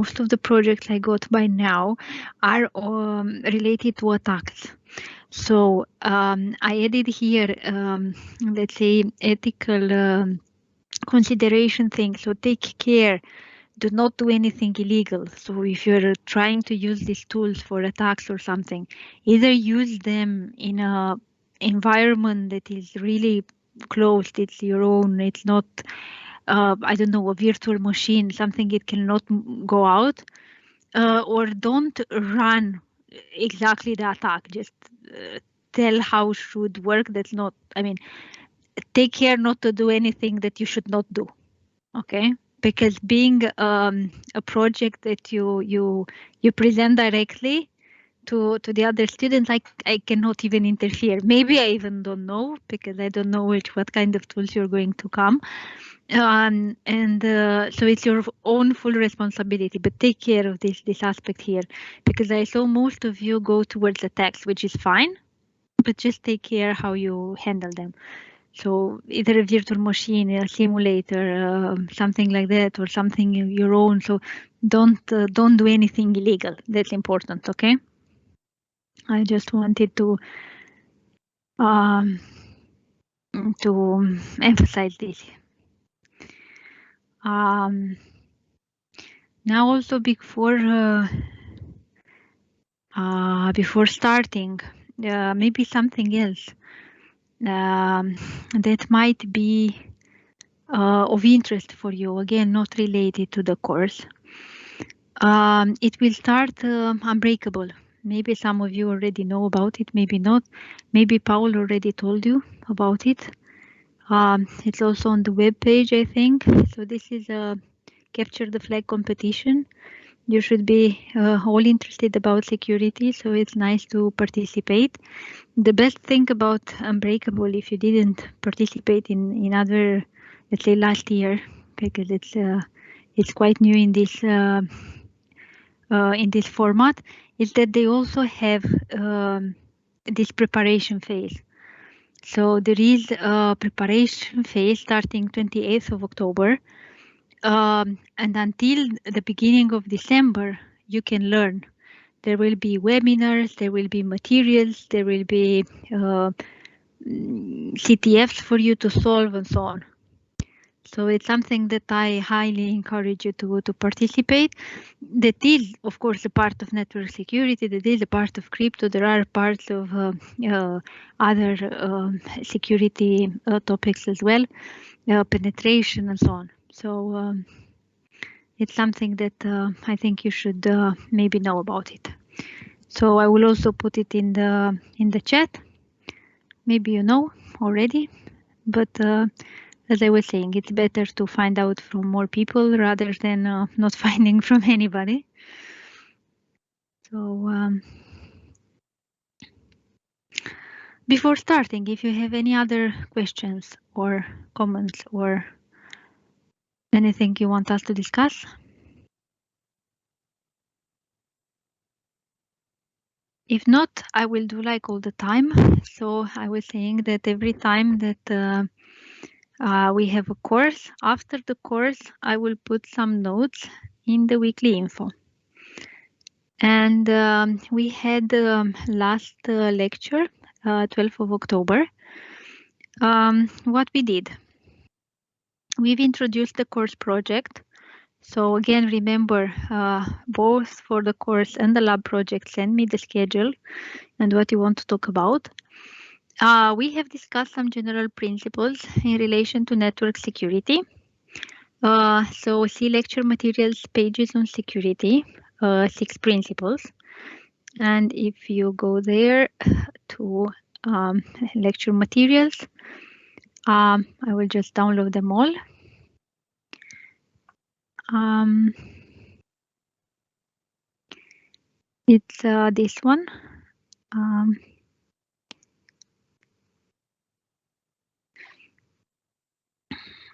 most of the projects I got by now are related to attacks. So I added here, let's say, ethical consideration thing. So take care, do not do anything illegal. So if you're trying to use these tools for attacks or something, either use them in a environment that is really closed, it's your own, it's not, I don't know, a virtual machine, something it cannot go out, or don't run exactly the attack, just tell how should work. That's not, I mean, take care not to do anything that you should not do. Okay, because being a project that you present directly to the other students, I cannot even interfere. Maybe I even don't know, because I don't know what kind of tools you're going to come. And so it's your own full responsibility, but take care of this aspect here, because I saw most of you go towards the text, which is fine, but just take care how you handle them. So either a virtual machine, a simulator, something like that, or something your own. So don't do anything illegal. That's important. Okay. I just wanted to emphasize this. Now also before starting, maybe something else that might be of interest for you, again, not related to the course. It will start Unbreakable. Maybe some of you already know about it, maybe not. Maybe Paul already told you about it. It's also on the web page, I think. So this is a capture the flag competition. You should be all interested about security, so it's nice to participate. The best thing about Unbreakable, if you didn't participate in other, let's say last year, because it's quite new in this format, is that they also have this preparation phase. So there is a preparation phase starting 28th of October, and until the beginning of December, you can learn. There will be webinars, there will be materials, there will be CTFs for you to solve, and so on. So it's something that I highly encourage you to participate. That is, of course, a part of network security. That is a part of crypto. There are parts of other security topics as well, penetration and so on. So it's something that I think you should maybe know about it. So I will also put it in the chat. Maybe you know already, but as I was saying, it's better to find out from more people rather than not finding from anybody. So before starting, if you have any other questions or comments or anything you want us to discuss. If not, I will do like all the time. So I was saying that every time that we have a course, after the course, I will put some notes in the weekly info. And we had last lecture, 12th of October. What we did, we've introduced the course project. So again, remember, both for the course and the lab project, send me the schedule and what you want to talk about. We have discussed some general principles in relation to network security. So see lecture materials pages on security, 6 principles. And if you go there to lecture materials, I will just download them all. It's this one.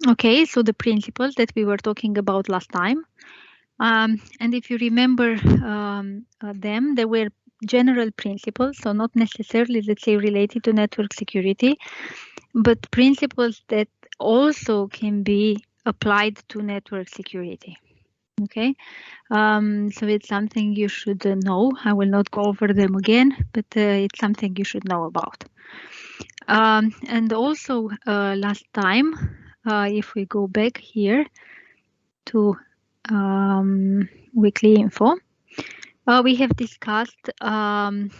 Okay, so the principles that we were talking about last time. And if you remember them, they were general principles, so not necessarily, let's say, related to network security, but principles that also can be applied to network security. Okay, so it's something you should know. I will not go over them again, but it's something you should know about. And also last time, if we go back here to weekly info, we have discussed the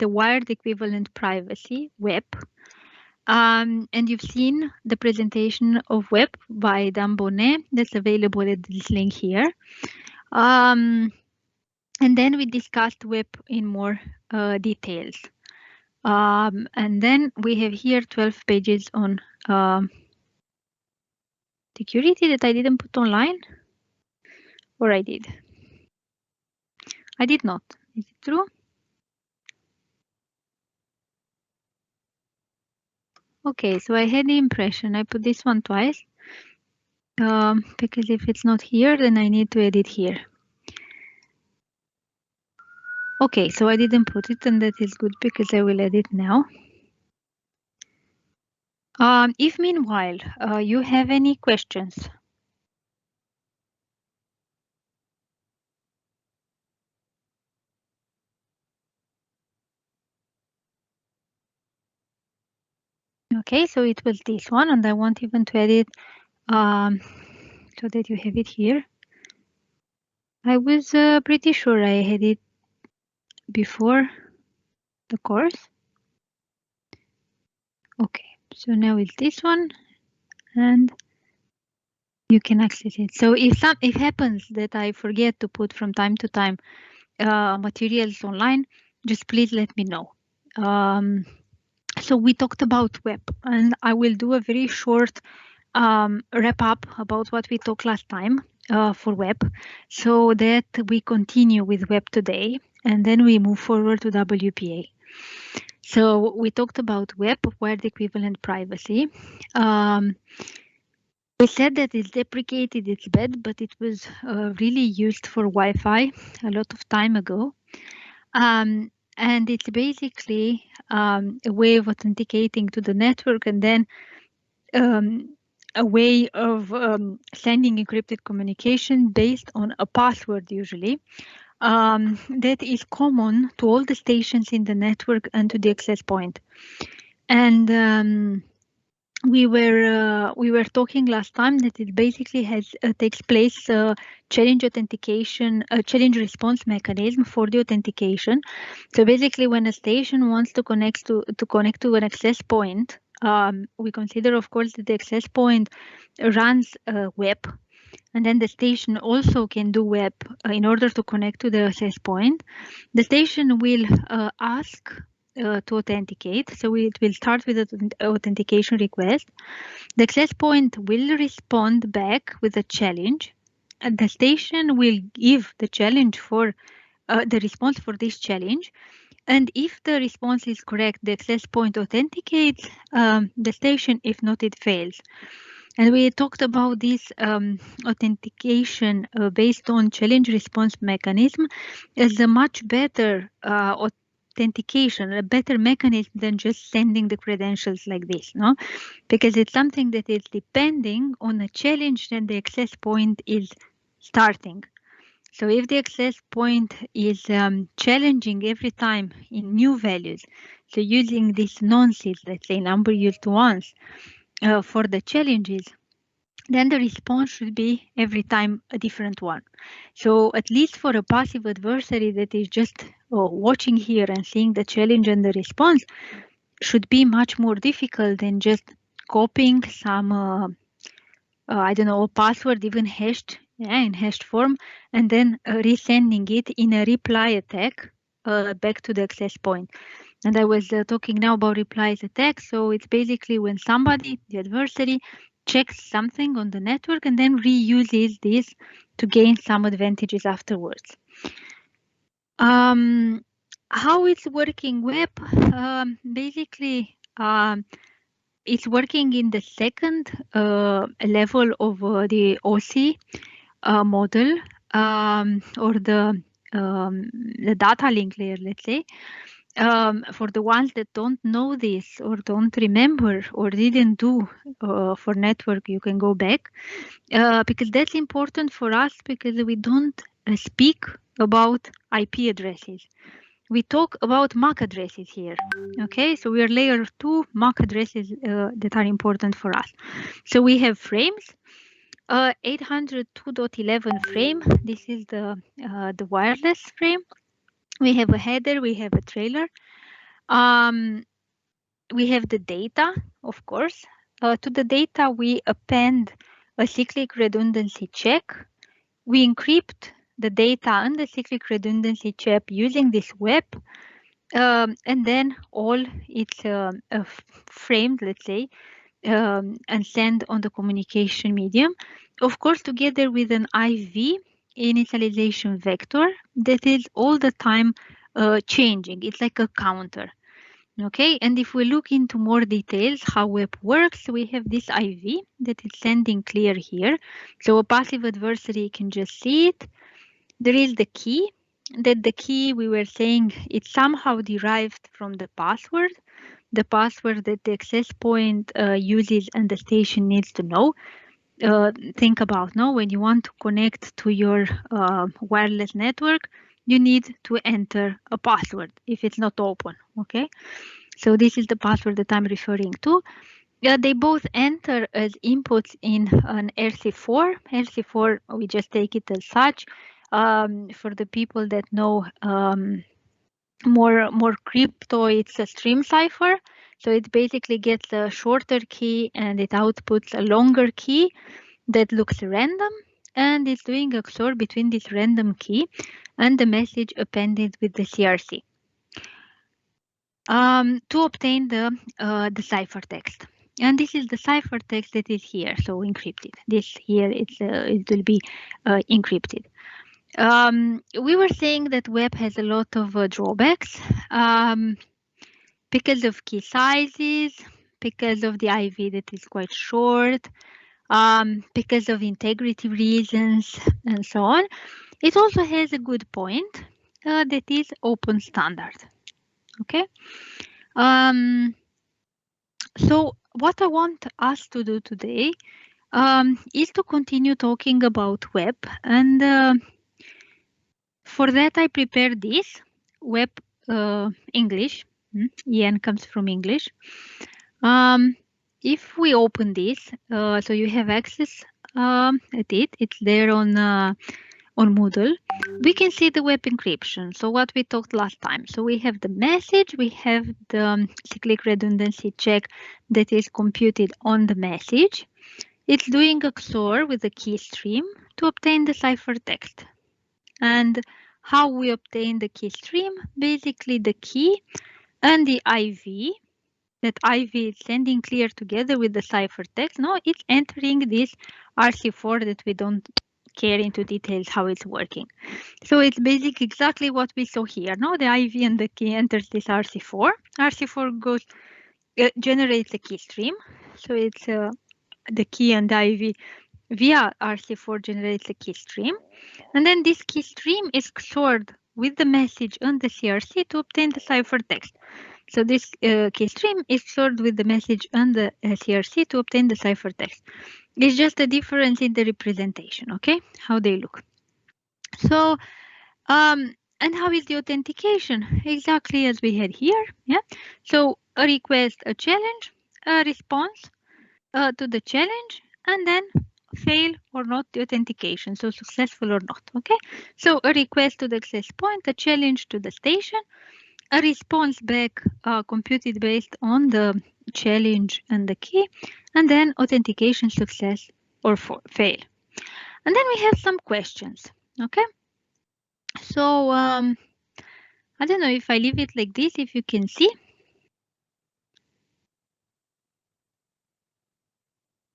wired equivalent privacy, WEP. And you've seen the presentation of WEP by Dan Bonnet that's available at this link here. And then we discussed WEP in more details. And then we have here 12 pages on security that I didn't put online, or I did. I did not. Is it true? Okay, so I had the impression I put this one twice because if it's not here, then I need to edit here. Okay, so I didn't put it, and that is good because I will edit now. If meanwhile you have any questions. Okay, so it was this one, and I want even to edit so that you have it here. I was pretty sure I had it before the course. Okay, so now it's this one, and you can access it. So if it happens that I forget to put from time to time materials online, just please let me know. So we talked about WEP, and I will do a very short wrap up about what we talked last time for WEP, so that we continue with WEP today, and then we move forward to WPA. So we talked about WEP, wired equivalent privacy. We said that it's deprecated, it's bad, but it was really used for Wi-Fi a lot of time ago. And it's basically a way of authenticating to the network, and then a way of sending encrypted communication based on a password usually that is common to all the stations in the network and to the access point. And we were talking last time that it basically takes place challenge authentication, challenge response mechanism for the authentication. So basically, when a station wants to connect to an access point, we consider, of course, that the access point runs WEP, and then the station also can do WEP in order to connect to the access point. The station will ask to authenticate. So it will start with an authentication request. The access point will respond back with a challenge, and the station will give the challenge for the response for this challenge. And if the response is correct, the access point authenticates the station. If not, it fails. And we talked about this authentication based on challenge response mechanism as a much better authentication, a better mechanism than just sending the credentials like this, no? Because it's something that is depending on a challenge that the access point is starting. So if the access point is challenging every time in new values, so using this nonces, let's say number used once, for the challenges, then the response should be every time a different one. So at least for a passive adversary that is just watching here and seeing the challenge and the response, should be much more difficult than just copying some, I don't know, a password, even hashed, in hashed form, and then resending it in a reply attack back to the access point. And I was talking now about replies attack. So it's basically when somebody, the adversary, checks something on the network and then reuses this to gain some advantages afterwards. How it's working WEP? Basically, it's working in the second level of the OSI model, or the data link layer, let's say. for the ones that don't know this or don't remember or didn't do for network, you can go back because that's important for us because we don't speak about IP addresses. We talk about MAC addresses here. Okay, so we are layer 2 MAC addresses that are important for us. So we have frames. 802.11 frame. This is the wireless frame. We have a header. We have a trailer. We have the data, of course. To the data, we append a cyclic redundancy check. We encrypt the data and the cyclic redundancy check using this web. And then all it's framed, let's say, and sent on the communication medium. Of course, together with an IV initialization vector that is all the time changing. It's like a counter. Okay, and if we look into more details how web works, we have this IV that is sending clear here. So a passive adversary can just see it. There is the key, that the key we were saying it's somehow derived from the password that the access point uses and the station needs to know. Think about now when you want to connect to your wireless network, you need to enter a password if it's not open. Okay, so this is the password that I'm referring to. They both enter as inputs in an RC4. RC4, we just take it as such. For the people that know more crypto, it's a stream cipher. So it basically gets a shorter key and it outputs a longer key that looks random, and it's doing a XOR between this random key and the message appended with the CRC to obtain the ciphertext. And this is the ciphertext that is here, so encrypted. This here it will be encrypted. We were saying that web has a lot of drawbacks because of key sizes, because of the IV that is quite short, because of integrity reasons, and so on. It also has a good point that is open standard. Okay. So what I want us to do today is to continue talking about web, and for that I prepared this web English. EN comes from English. If we open this, so you have access at it. It's there on Moodle. We can see the web encryption. So what we talked last time. So we have the message, we have the cyclic redundancy check that is computed on the message. It's doing a XOR with a key stream to obtain the ciphertext. And how we obtain the key stream? Basically the key and the IV. That IV is sending clear together with the ciphertext. No, it's entering this RC4 that we don't care into details how it's working. So it's basically exactly what we saw here. No, the IV and the key enters this RC4. RC4 goes generates a key stream. So it's the key and the IV via RC4 generates a key stream. And then this key stream is XORed with the message and the CRC to obtain the ciphertext. So this key stream is XORed with the message and the CRC to obtain the ciphertext. It's just a difference in the representation, okay? How they look. So, and how is the authentication? Exactly as we had here, yeah? So a request, a challenge, a response to the challenge, and then fail or not the authentication, so successful or not, okay? So a request to the access point, a challenge to the station, a response back computed based on the challenge and the key, and then authentication success or fail. And then we have some questions, okay? So I don't know if I leave it like this, if you can see.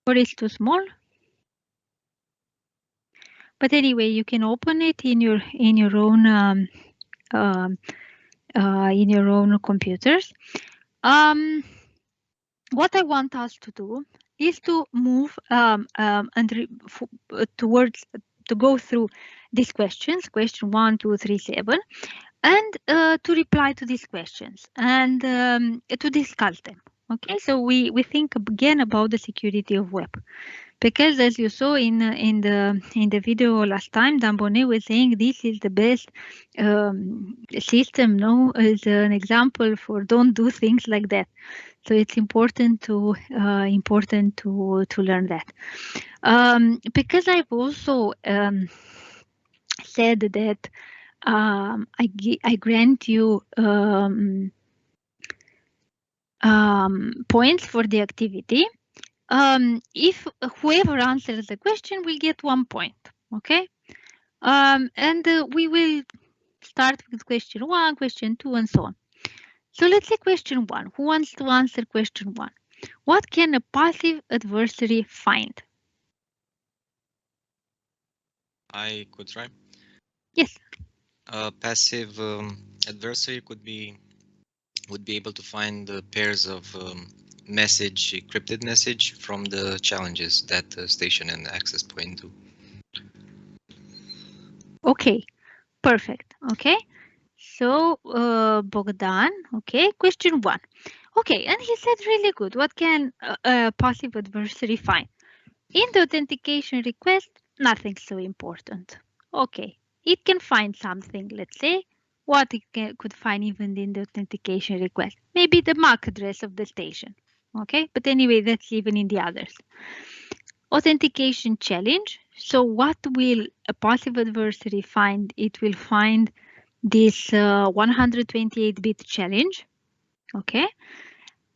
Or it's too small. But anyway, you can open it in your own in your own computers. What I want us to do is to move towards to go through these questions, question 1, 2, 3, 7, and to reply to these questions and to discuss them. Okay, so we think again about the security of web, because as you saw in the video last time, Dan Bonnet was saying this is the best system, no, as an example for don't do things like that. So it's important to learn that, because I've also said that I grant you points for the activity. If whoever answers the question will get 1 point, okay? And we will start with question 1, question 2, and so on. So let's say question 1. Who wants to answer question 1? What can a passive adversary find? I could try. Yes. A passive adversary would be able to find the pairs of encrypted message from the challenges that the station and access point do. Okay, perfect. Okay, so Bogdan, okay, question 1. Okay, and he said really good. What can a passive adversary find? In the authentication request, nothing so important. Okay, it can find something, let's say, what it could find even in the authentication request. Maybe the MAC address of the station. Okay, but anyway, that's even in the others. Authentication challenge. So what will a passive adversary find? It will find this 128-bit challenge. Okay.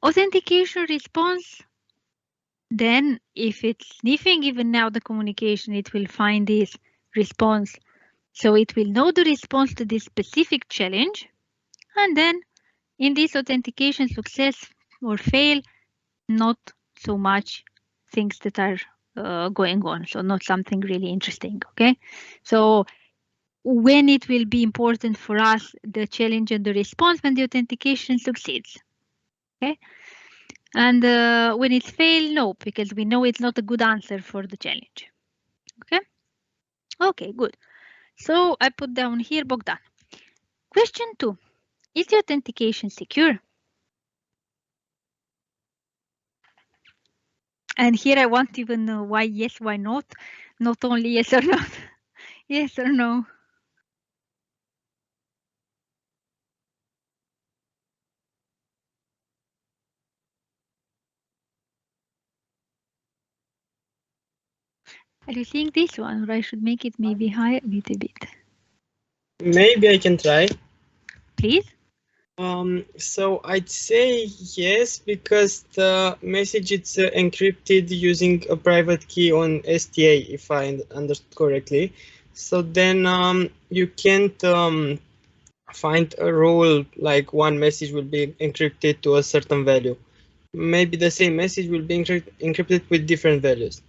Authentication response. Then if it's sniffing even now the communication, it will find this response. So it will know the response to this specific challenge. And then in this authentication success or fail, not so much things that are going on. So not something really interesting. Okay. So when it will be important for us, the challenge and the response when the authentication succeeds. Okay. And when it's failed, no, because we know it's not a good answer for the challenge. Okay. Okay, good. So I put down here Bogdan. Question 2. Is the authentication secure? And here I want to even know why yes, why not only yes or not. Yes or no. Are you seeing this one, or I should make it maybe higher a little bit? Maybe I can try. Please. So I'd say yes, because the message is encrypted using a private key on STA, if I understood correctly. So then you can't find a rule like one message will be encrypted to a certain value. Maybe the same message will be encrypted with different values.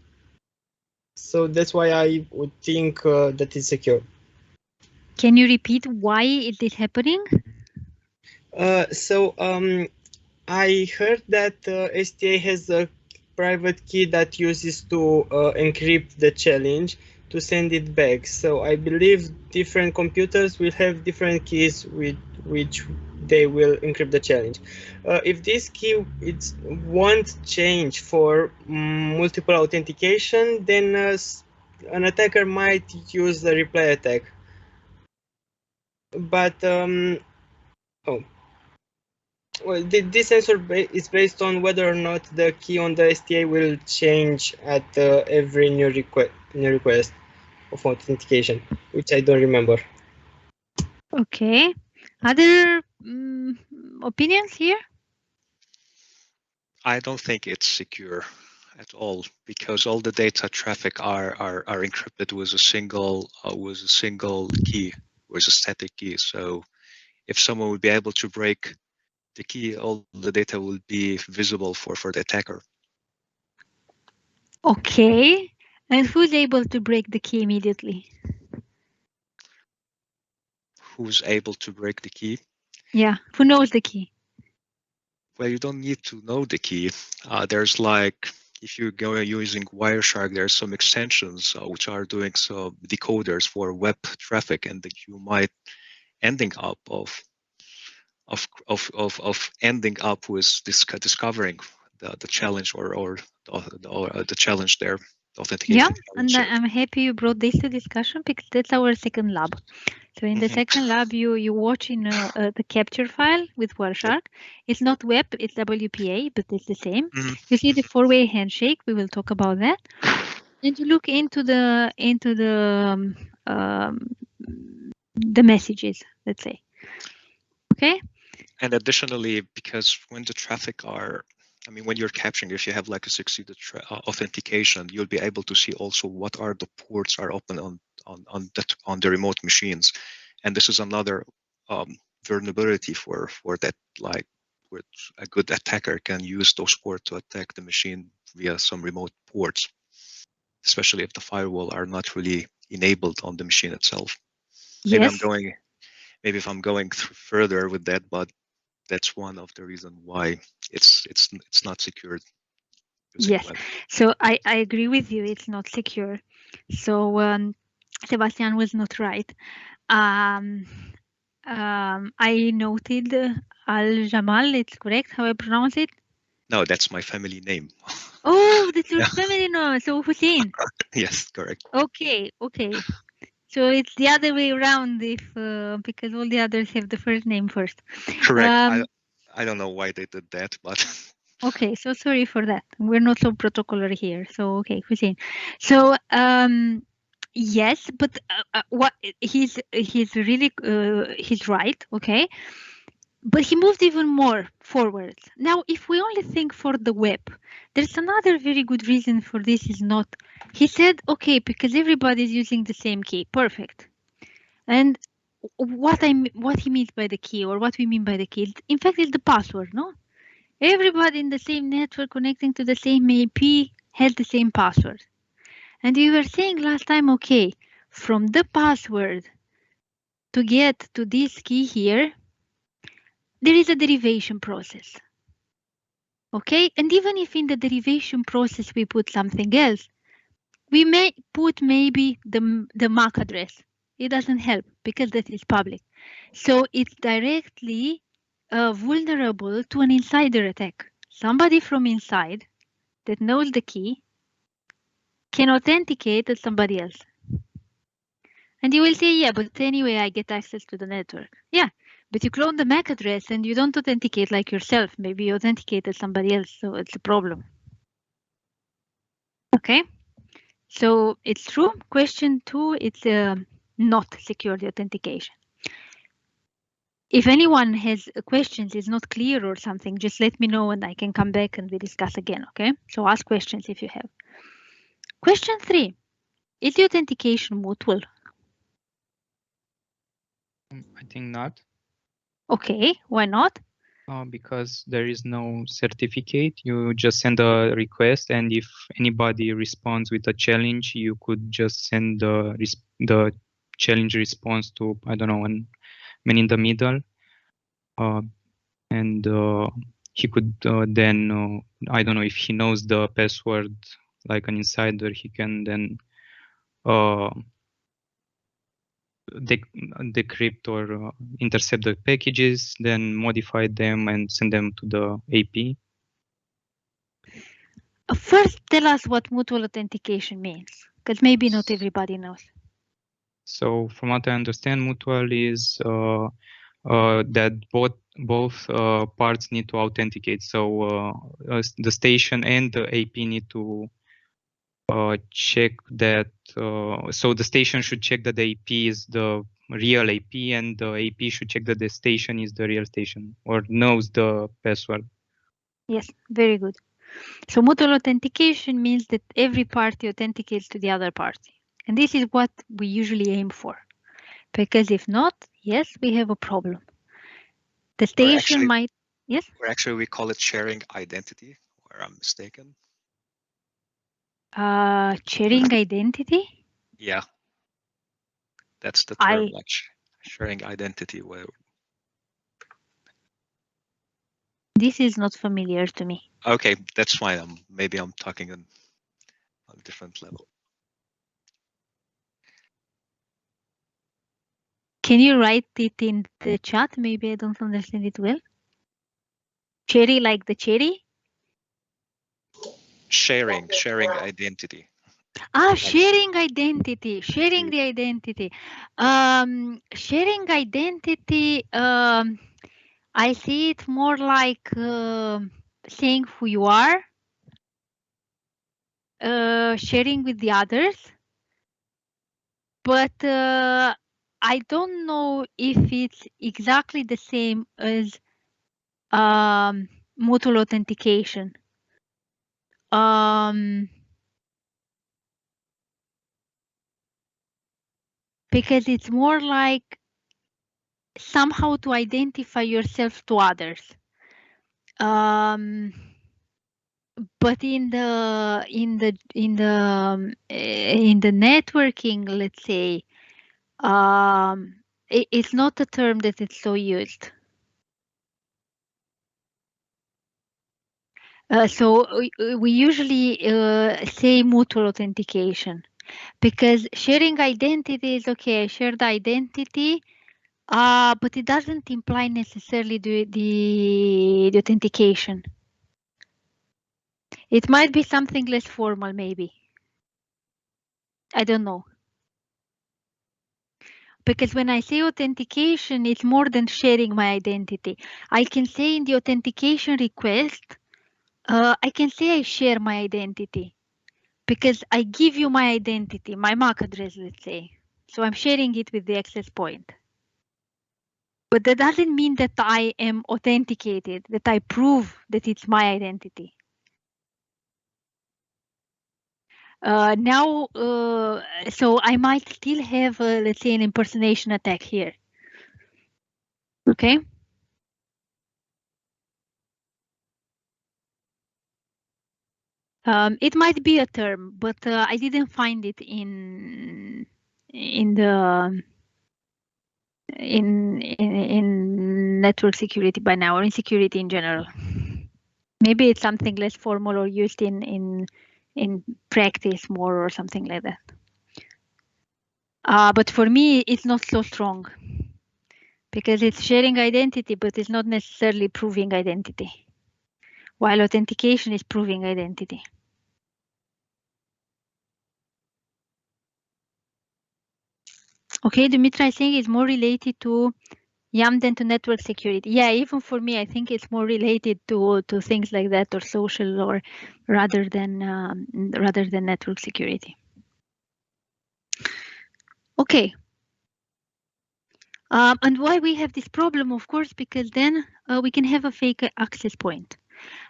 So that's why I would think that it's secure. Can you repeat why it is happening? I heard that STA has a private key that uses to encrypt the challenge to send it back. So I believe different computers will have different keys with which they will encrypt the challenge. If this key won't change for multiple authentication, then an attacker might use the reply attack. But well, this answer is based on whether or not the key on the STA will change at every new request of authentication, which I don't remember. Okay. Other opinions here? I don't think it's secure at all, because all the data traffic are encrypted with a single key, with a static key. So if someone would be able to break the key, all the data will be visible for the attacker. Okay. And who's able to break the key immediately? Who's able to break the key? Yeah, who knows the key? Well, you don't need to know the key. There's like, if you go using Wireshark, there's some extensions which are doing some decoders for web traffic, and that you might ending up ending up with discovering the challenge or the challenge there. The authentication Yeah, challenge and there. I'm happy you brought this to discussion because that's our second lab. So in the second lab, you watch in the capture file with Wireshark. It's not web, it's WPA, but it's the same. You see the four-way handshake. We will talk about that. And you look into the messages, let's say. Okay. And additionally, because when the traffic are, I mean, when you're capturing, if you have like a succeeded authentication, you'll be able to see also what are the ports are open on the remote machines, and this is another vulnerability for that, like where a good attacker can use those ports to attack the machine via some remote ports, especially if the firewall are not really enabled on the machine itself. Yes. Maybe if I'm going further with that, but that's one of the reasons why it's not secured. Yes, so I agree with you. It's not secure. So Sebastian was not right. I noted Al Jamal. It's correct how I pronounce it. No, that's my family name. Oh, that's your family name. So Hussein. Yes, correct. Okay. So it's the other way around, if because all the others have the first name first. Correct. I don't know why they did that, but okay. So sorry for that. We're not so protocolar here. So okay, Hussein. So yes, but what he's really he's right. Okay. But he moved even more forward. Now, if we only think for the web, there's another very good reason for this is not, he said, okay, because everybody is using the same key. Perfect. And what he means by the key, or what we mean by the key, in fact, is the password, no? Everybody in the same network connecting to the same IP has the same password. And we were saying last time, okay, from the password to get to this key here, there is a derivation process. Okay, and even if in the derivation process we put something else, we may put maybe the MAC address. It doesn't help because that is public. So it's directly vulnerable to an insider attack. Somebody from inside that knows the key can authenticate as somebody else. And you will say, yeah, but anyway, I get access to the network. Yeah, but you clone the MAC address and you don't authenticate like yourself. Maybe you authenticate as somebody else, so it's a problem. Okay, so it's true. Question 2, it's not secured authentication. If anyone has questions, is not clear or something, just let me know and I can come back and we discuss again, okay? So ask questions if you have. Question 3, is the authentication mutual? I think not. Okay, why not? Because there is no certificate. You just send a request, and if anybody responds with a challenge, you could just send the challenge response to, I don't know, one man in the middle, and he could then, I don't know, if he knows the password like an insider, he can then decrypt or intercept the packages, then modify them and send them to the AP. First, tell us what mutual authentication means, because maybe not everybody knows. So from what I understand, mutual is that both parts need to authenticate. So the station and the AP need to check that. So the station should check that the AP is the real AP, and the AP should check that the station is the real station or knows the password. Yes, very good. So mutual authentication means that every party authenticates to the other party. And this is what we usually aim for. Because if not, yes, we have a problem. The station might, yes? Or actually we call it sharing identity, or I'm mistaken. Sharing identity? Yeah. That's the term, like sharing identity. Where this is not familiar to me. Okay, that's fine. Maybe I'm talking on a different level. Can you write it in the chat? Maybe I don't understand it well. Cherry like the cherry? Sharing identity. Sharing identity, sharing the identity. Sharing identity, I see it more like saying who you are, sharing with the others. But I don't know if it's exactly the same as mutual authentication. Because it's more like somehow to identify yourself to others. But in the networking, let's say, it's not a term that it's so used. So we usually say mutual authentication, because sharing identity is okay. I share the identity, but it doesn't imply necessarily the authentication. It might be something less formal, maybe. I don't know. Because when I say authentication, it's more than sharing my identity. I can say in the authentication request, I can say I share my identity, because I give you my identity, my MAC address, let's say. So I'm sharing it with the access point. But that doesn't mean that I am authenticated, that I prove that it's my identity. So I might still have, let's say, an impersonation attack here. Okay. It might be a term, but I didn't find it in network security by now, or in security in general. Maybe it's something less formal or used in practice more or something like that. But for me, it's not so strong, because it's sharing identity, but it's not necessarily proving identity, while authentication is proving identity. Okay, Dimitra, I think it's more related to YAM than to network security. Yeah, even for me, I think it's more related to things like that, or social, or rather than network security. Okay. And why we have this problem, of course, because then we can have a fake access point.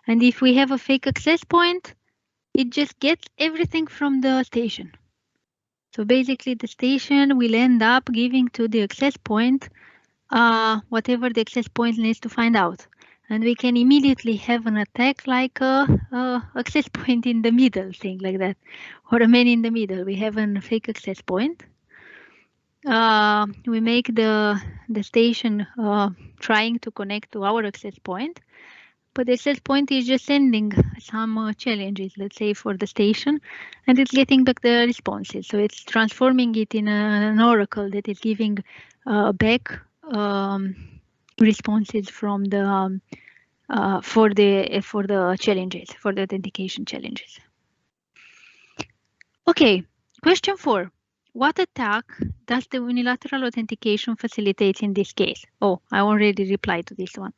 And if we have a fake access point, it just gets everything from the station. So basically, the station will end up giving to the access point whatever the access point needs to find out. And we can immediately have an attack like a access point in the middle, thing like that, or a man in the middle. We have a fake access point. We make the station trying to connect to our access point, but the access point is just sending some challenges, let's say, for the station, and it's getting back the responses. So it's transforming it in an oracle that is giving back responses from the for the challenges, for the authentication challenges. Okay, question 4. What attack does the unilateral authentication facilitate in this case? Oh, I already replied to this one.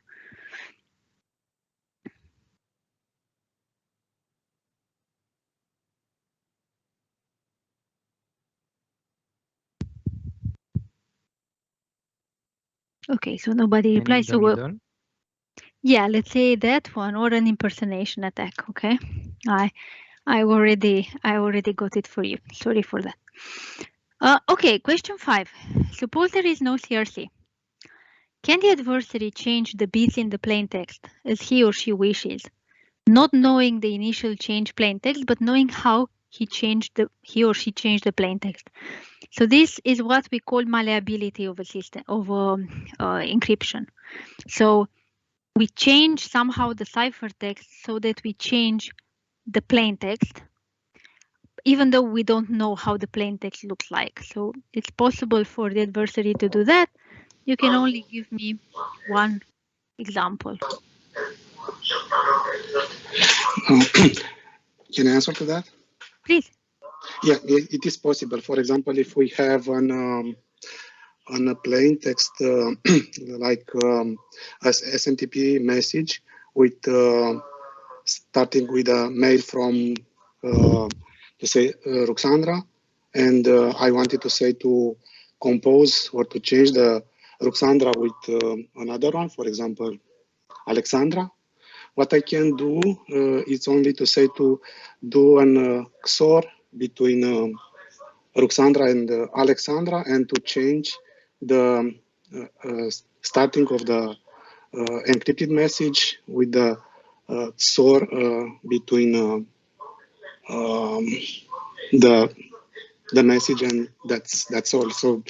Okay, so nobody replies. So yeah, let's say that one, or an impersonation attack. Okay, I already got it for you. Sorry for that. Okay, question 5. Suppose there is no CRC. Can the adversary change the bits in the plain text as he or she wishes, not knowing the initial change plain text, but knowing how he or she changed the plain text? So this is what we call malleability of a system, of encryption. So we change somehow the ciphertext so that we change the plain text, even though we don't know how the plain text looks like. So it's possible for the adversary to do that. You can only give me one example. Can I answer to that? Please. Yeah, it is possible. For example, if we have on a plain text like as SMTP message with starting with a mail from let's say Ruxandra, and I wanted to say to compose or to change the Ruxandra with another one, for example, Alexandra. What I can do is only to say to do an XOR between Ruxandra and Alexandra, and to change the starting of the encrypted message with the XOR between the message, and that's all. So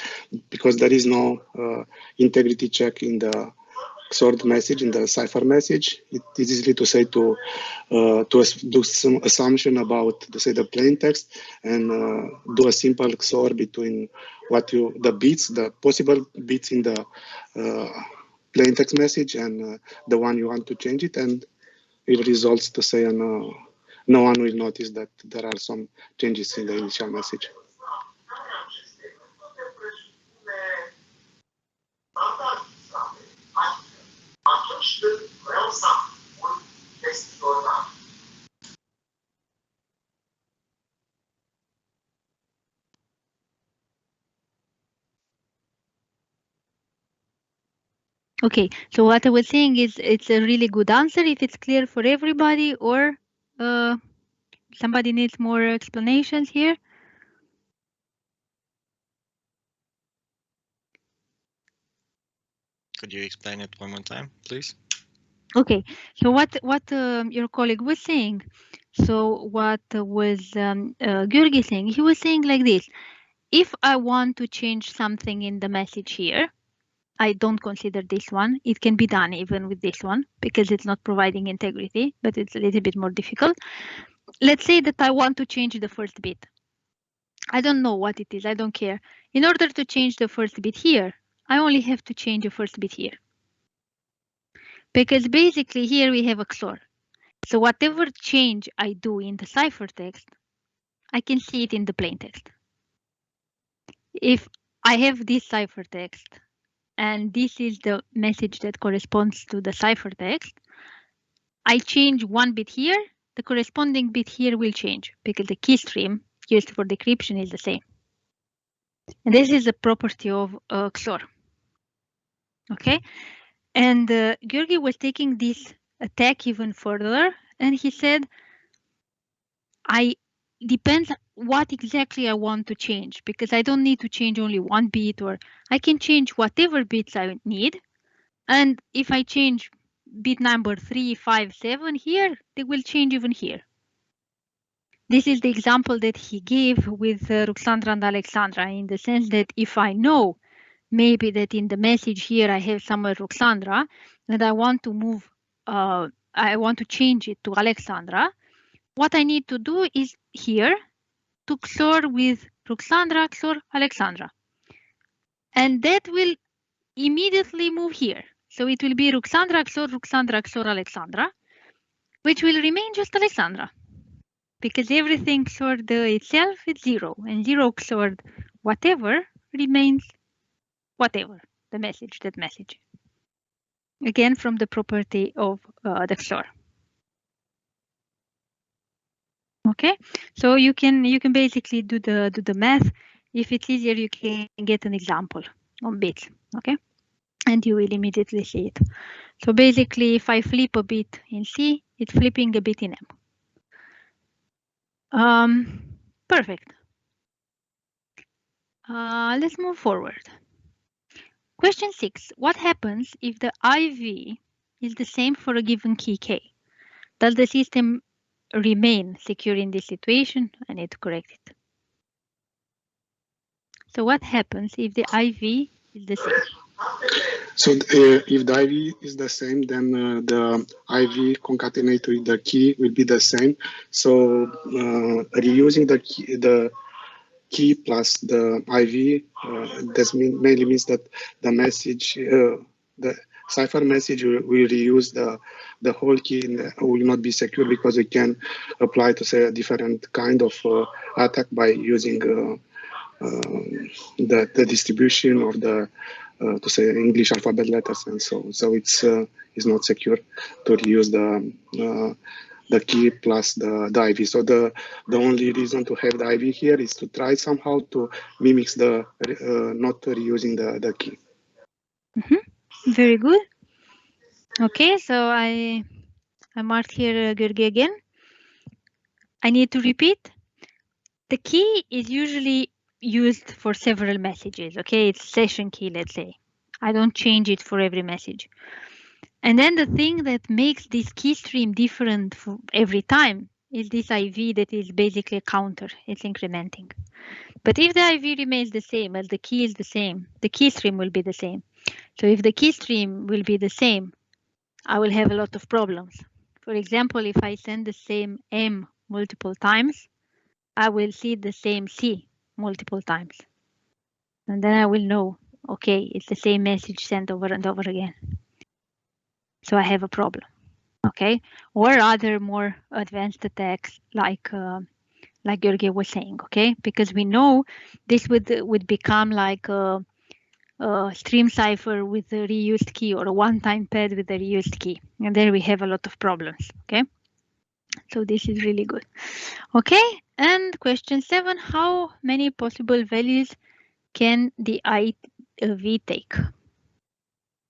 because there is no integrity check in the XORed message, in the cipher message, it is easy to say to do some assumption about, say, the plain text, and do a simple XOR between the bits, the possible bits in the plain text message, and the one you want to change it, and it results to say, no one will notice that there are some changes in the initial message. Okay, so what I was saying is it's a really good answer if it's clear for everybody, or somebody needs more explanations here. Could you explain it one more time, please? Okay, so what your colleague was saying, so what was György saying, he was saying like this: if I want to change something in the message here, I don't consider this one. It can be done even with this one because it's not providing integrity, but it's a little bit more difficult. Let's say that I want to change the first bit. I don't know what it is. I don't care. In order to change the first bit here, I only have to change the first bit here. Because basically here we have a XOR. So whatever change I do in the ciphertext, I can see it in the plaintext. If I have this ciphertext and this is the message that corresponds to the ciphertext, I change one bit here, the corresponding bit here will change because the key stream used for decryption is the same. And this is a property of XOR. Okay, and György was taking this attack even further, and he said, depends what exactly I want to change, because I don't need to change only one bit, or I can change whatever bits I need. And if I change bit number 3, 5, 7 here, they will change even here. This is the example that he gave with Ruxandra and Alexandra, in the sense that if I know maybe that in the message here I have somewhere Ruxandra, and I want to move, I want to change it to Alexandra, what I need to do is here to XOR with Ruxandra, XOR Alexandra. And that will immediately move here. So it will be Ruxandra, XOR Alexandra, which will remain just Alexandra. Because everything XORed itself is 0, and 0 XORed whatever remains whatever, the message, that message. Again, from the property of the XOR. Okay, so you can basically do the math. If it's easier, you can get an example on bits. Okay, and you will immediately see it. So basically, if I flip a bit in C, it's flipping a bit in M. Perfect. Let's move forward. Question 6. What happens if the IV is the same for a given key K? Does the system remain secure in this situation? I need to correct it. So what happens if the IV is the same? So if the IV is the same, then the IV concatenated with the key will be the same. So reusing the key plus the IV, this mainly means that the message, the cipher message will reuse the whole key and will not be secure because we can apply to say a different kind of attack by using the distribution of the to say English alphabet letters and so on. So it's not secure to reuse the key plus the IV. So the only reason to have the IV here is to try somehow to mimic the not reusing the key. Very good. Okay, so I marked here Georgi again. I need to repeat. The key is usually used for several messages. Okay, it's session key, let's say. I don't change it for every message. And then the thing that makes this key stream different for every time is this IV that is basically a counter. It's incrementing. But if the IV remains the same as the key is the same, the key stream will be the same. So if the key stream will be the same, I will have a lot of problems. For example, if I send the same M multiple times, I will see the same C multiple times. And then I will know, okay, it's the same message sent over and over again. So I have a problem, okay? Or other more advanced attacks like Georgi was saying, okay? Because we know this would become like a stream cipher with a reused key or a one-time pad with a reused key. And there we have a lot of problems, okay? So this is really good. Okay, and question 7, how many possible values can the IV take?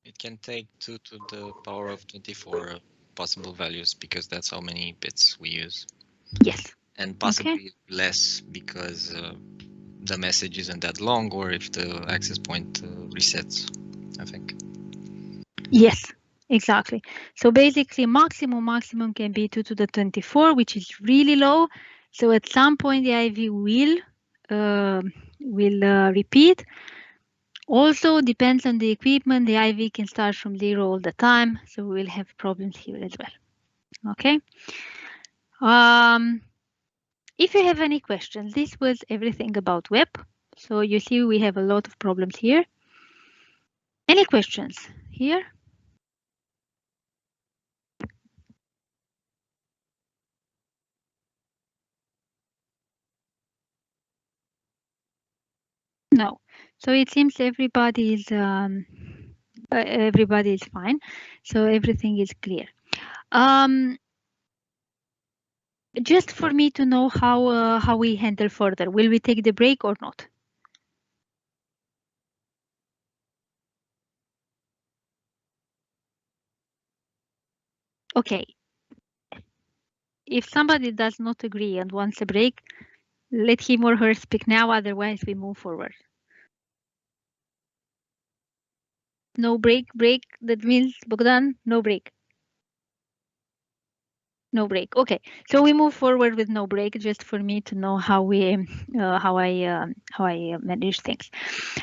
It can take 2 to the power of 24 possible values because that's how many bits we use. Yes. And possibly less because the message isn't that long or if the access point resets, I think. Yes, exactly. So basically maximum can be 2 to the 24, which is really low. So at some point the IV will repeat. Also depends on the equipment. The IV can start from 0 all the time. So we'll have problems here as well. Okay. If you have any questions, this was everything about web. So you see we have a lot of problems here. Any questions here? No. So it seems everybody is fine. So everything is clear. Just for me to know how we handle further. Will we take the break or not? Okay. If somebody does not agree and wants a break, let him or her speak now, otherwise we move forward. No break, that means Bogdan, no break. No break. Okay, so we move forward with no break, just for me to know how I manage things.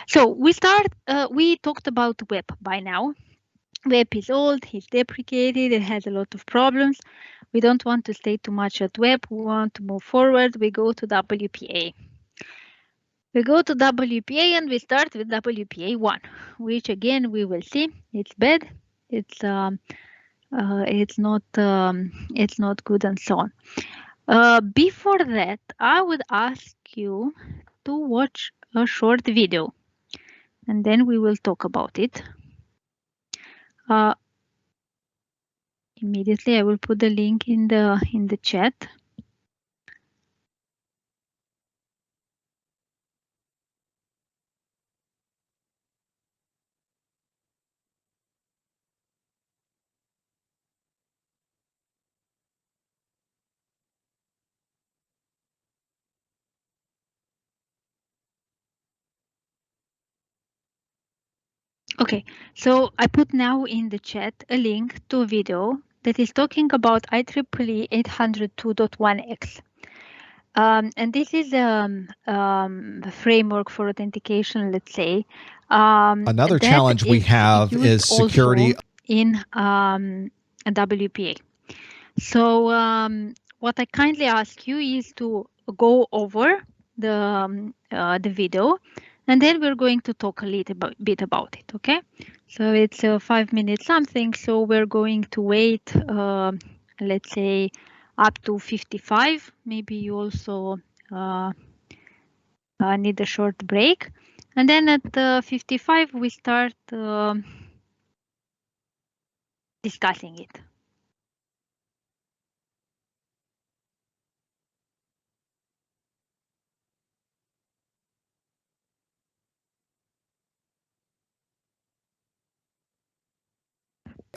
So we start. We talked about web by now. Web is old, it's deprecated, it has a lot of problems. We don't want to stay too much at web. We want to move forward. We go to WPA. We go to WPA and we start with WPA 1, which again we will see it's bad. It's not good and so on. Before that, I would ask you to watch a short video, and then we will talk about it. Immediately, I will put the link in the chat. Okay, so I put now in the chat a link to a video that is talking about IEEE 802.1x. And this is a framework for authentication, let's say. Another that challenge we have used is security also in WPA. So what I kindly ask you is to go over the video, and then we're going to talk a little bit about it, okay? So it's 5 minutes something, so we're going to wait, let's say, up to 55. Maybe you also need a short break. And then at 55, we start discussing it.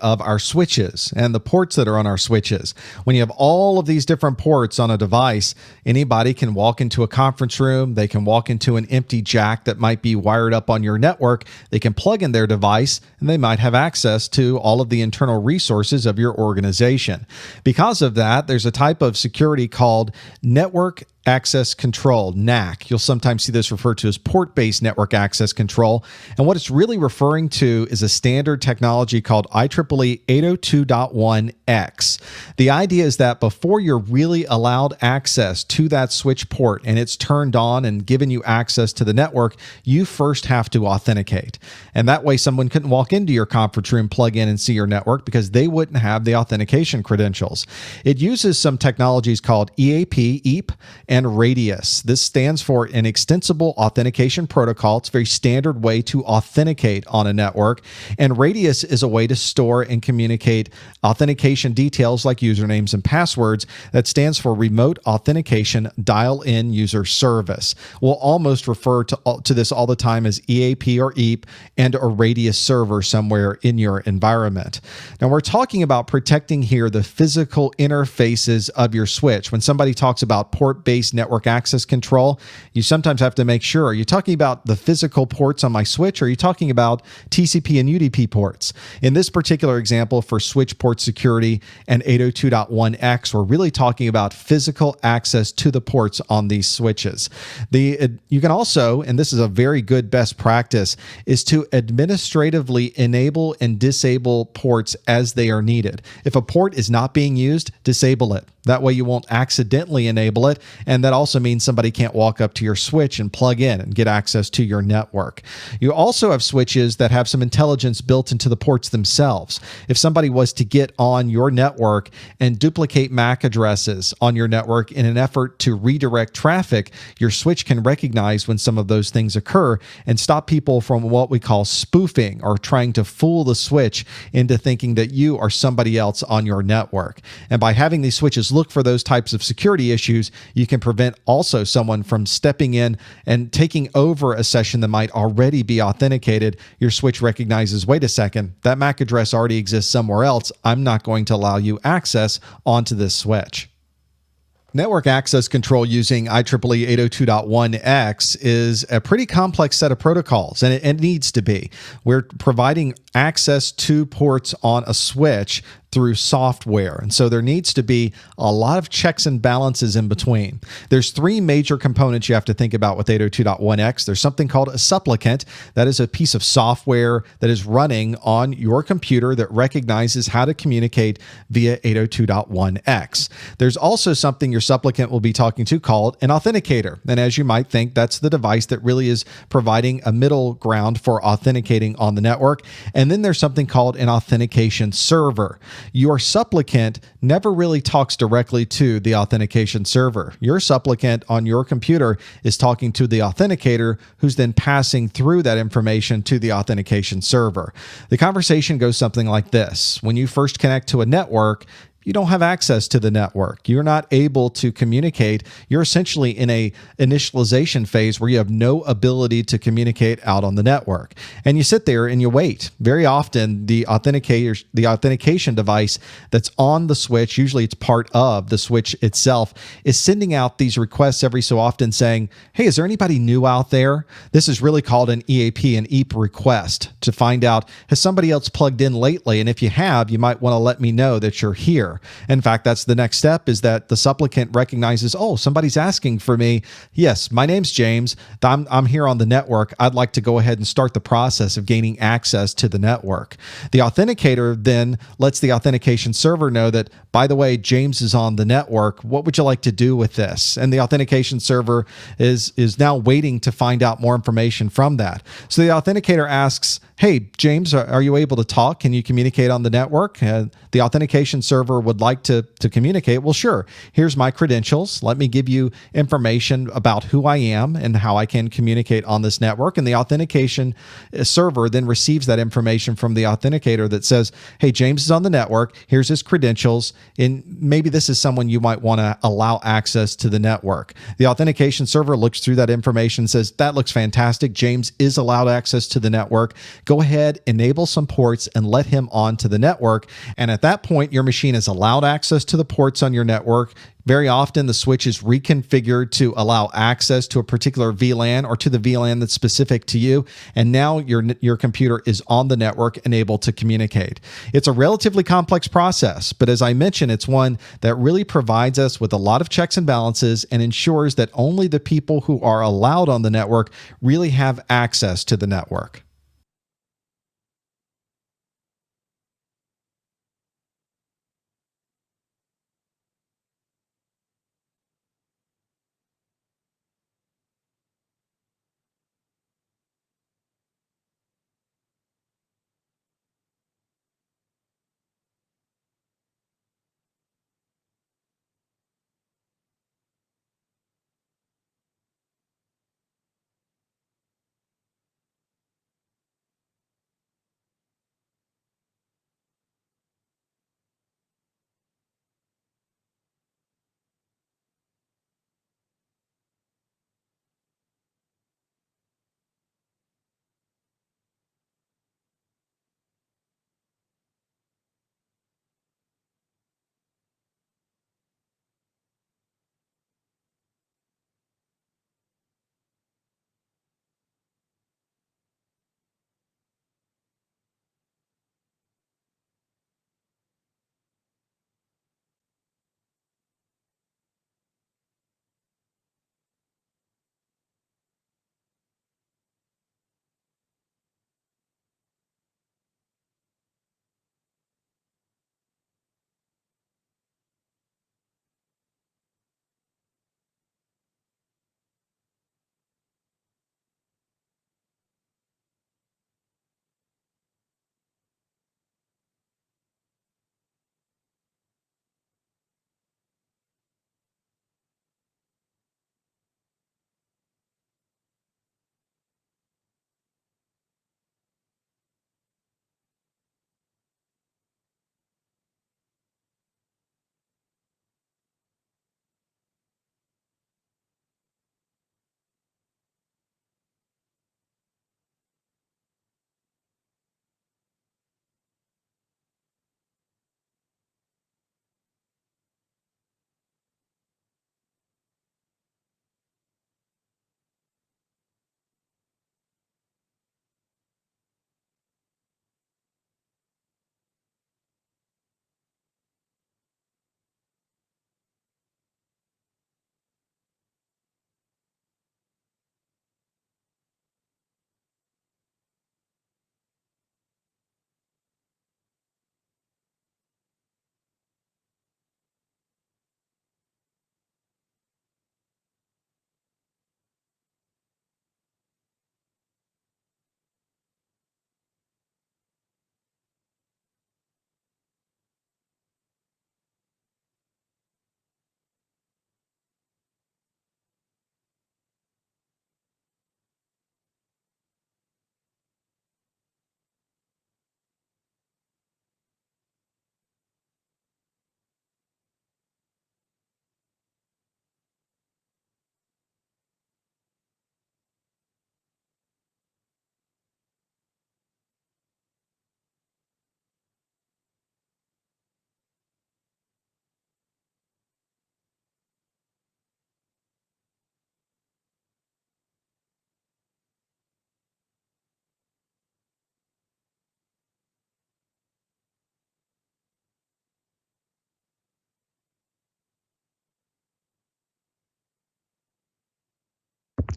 of our switches and the ports that are on our switches. When you have all of these different ports on a device, anybody can walk into a conference room. They can walk into an empty jack that might be wired up on your network. They can plug in their device and they might have access to all of the internal resources of your organization. Because of that, there's a type of security called network access control, NAC. You'll sometimes see this referred to as port-based network access control. And what it's really referring to is a standard technology called IEEE 802.1x. The idea is that before you're really allowed access to that switch port and it's turned on and given you access to the network, you first have to authenticate. And that way someone couldn't walk into your conference room, plug in and see your network because they wouldn't have the authentication credentials. It uses some technologies called EAP, EAP, and Radius. This stands for an extensible authentication protocol. It's a very standard way to authenticate on a network. And Radius is a way to store and communicate authentication details like usernames and passwords. That stands for Remote Authentication Dial-In User Service. We'll almost refer to this all the time as EAP or EAP and a Radius server somewhere in your environment. Now we're talking about protecting here the physical interfaces of your switch. When somebody talks about port-based network access control, you sometimes have to make sure, are you talking about the physical ports on my switch, or are you talking about TCP and UDP ports? In this particular example for switch port security and 802.1x, we're really talking about physical access to the ports on these switches. You can also, and this is a very good best practice, is to administratively enable and disable ports as they are needed. If a port is not being used, disable it. That way you won't accidentally enable it, and that also means somebody can't walk up to your switch and plug in and get access to your network. You also have switches that have some intelligence built into the ports themselves. If somebody was to get on your network and duplicate MAC addresses on your network in an effort to redirect traffic, your switch can recognize when some of those things occur and stop people from what we call spoofing, or trying to fool the switch into thinking that you are somebody else on your network. And by having these switches look for those types of security issues, you can prevent also someone from stepping in and taking over a session that might already be authenticated. Your switch recognizes, wait a second, that MAC address already exists somewhere else. I'm not going to allow you access onto this switch. Network access control using IEEE 802.1x is a pretty complex set of protocols, and it needs to be. We're providing access to ports on a switch through software. And so there needs to be a lot of checks and balances in between. There's three major components you have to think about with 802.1x. There's something called a supplicant. That is a piece of software that is running on your computer that recognizes how to communicate via 802.1x. There's also something your supplicant will be talking to called an authenticator. And as you might think, that's the device that really is providing a middle ground for authenticating on the network. And then there's something called an authentication server. Your supplicant never really talks directly to the authentication server. Your supplicant on your computer is talking to the authenticator, who's then passing through that information to the authentication server. The conversation goes something like this. When you first connect to a network, you don't have access to the network. You're not able to communicate. You're essentially in a initialization phase where you have no ability to communicate out on the network. And you sit there and you wait. Very often the authentication device that's on the switch, usually it's part of the switch itself, is sending out these requests every so often saying, hey, is there anybody new out there? This is really called an EAP, an EAP request, to find out, has somebody else plugged in lately? And if you have, you might want to let me know that you're here. authenticator. In fact, that's the next step, is that the supplicant recognizes, oh, somebody's asking for me. Yes, my name's James. I'm here on the network. I'd like to go ahead and start the process of gaining access to the network. The authenticator then lets the authentication server know that, by the way, James is on the network. What would you like to do with this? And the authentication server is now waiting to find out more information from that. So the authenticator asks, hey, James, are you able to talk? Can you communicate on the network? The authentication server would like to communicate. Well, sure. Here's my credentials. Let me give you information about who I am and how I can communicate on this network. And the authentication server then receives that information from the authenticator that says, hey, James is on the network. Here's his credentials. And maybe this is someone you might want to allow access to the network. The authentication server looks through that information, says, that looks fantastic. James is allowed access to the network. Go ahead, enable some ports, and let him onto the network. And at that point, your machine is allowed access to the ports on your network. Very often, the switch is reconfigured to allow access to a particular VLAN or to the VLAN that's specific to you. And now your computer is on the network and able to communicate. It's a relatively complex process, but as I mentioned, it's one that really provides us with a lot of checks and balances and ensures that only the people who are allowed on the network really have access to the network.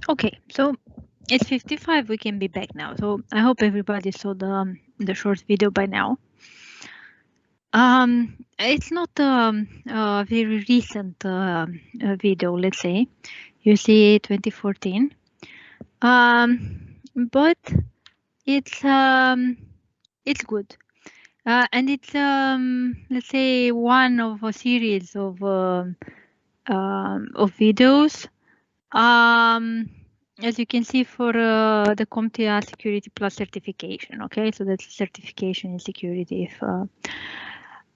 Okay, so it's 55. We can be back now. So I hope everybody saw the short video by now. It's not a very recent video, let's say. You see 2014. But it's good. And it's let's say one of a series of videos. As you can see for the CompTIA Security Plus certification. Okay, so that's certification in security. If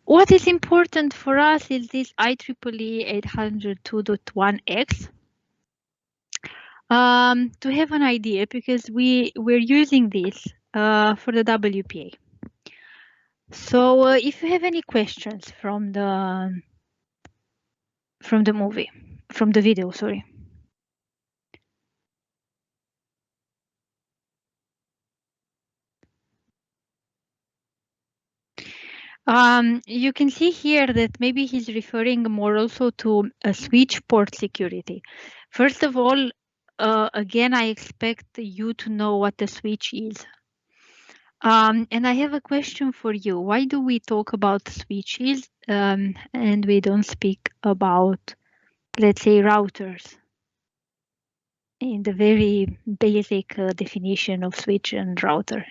what is important for us is this IEEE 802.1x. To have an idea, because we're using this for the WPA. So if you have any questions from the video, sorry. You can see here that maybe he's referring more also to a switch port security. First of all, again, I expect you to know what a switch is. And I have a question for you. Why do we talk about switches and we don't speak about, let's say, routers in the very basic definition of switch and router?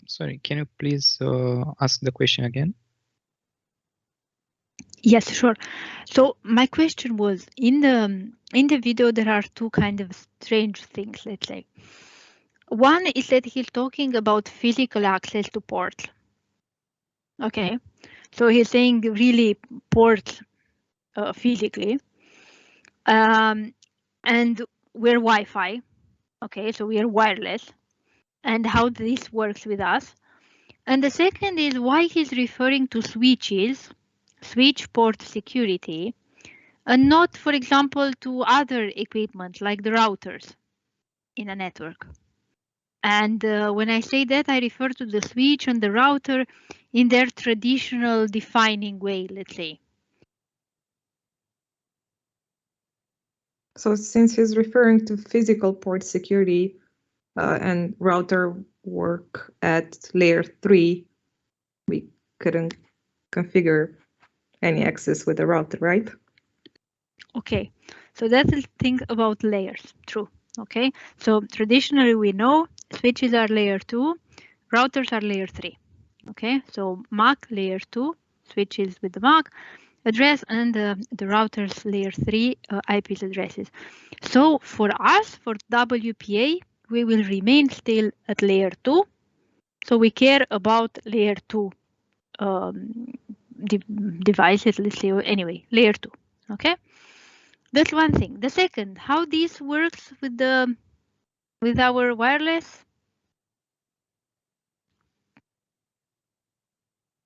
Sorry, can you please ask the question again? Yes, sure. So my question was, in the video there are two kind of strange things, let's say. One is that he's talking about physical access to ports. Okay, so he's saying really ports physically, and we're Wi-Fi. Okay, so we are wireless, and how this works with us. And the second is why he's referring to switches, switch port security, and not, for example, to other equipment like the routers in a network. And when I say that, I refer to the switch and the router in their traditional defining way, let's say. So since he's referring to physical port security and router work at layer 3, we couldn't configure any access with the router, right? Okay, so that's the thing about layers, true. Okay, so traditionally we know switches are layer 2, routers are layer 3. Okay, so MAC layer 2, switches with the MAC address, and the routers layer 3 IP addresses. So for us, for WPA, we will remain still at layer 2. So we care about layer 2 devices, let's say, anyway, layer 2. Okay, that's one thing. The second, how this works with our wireless,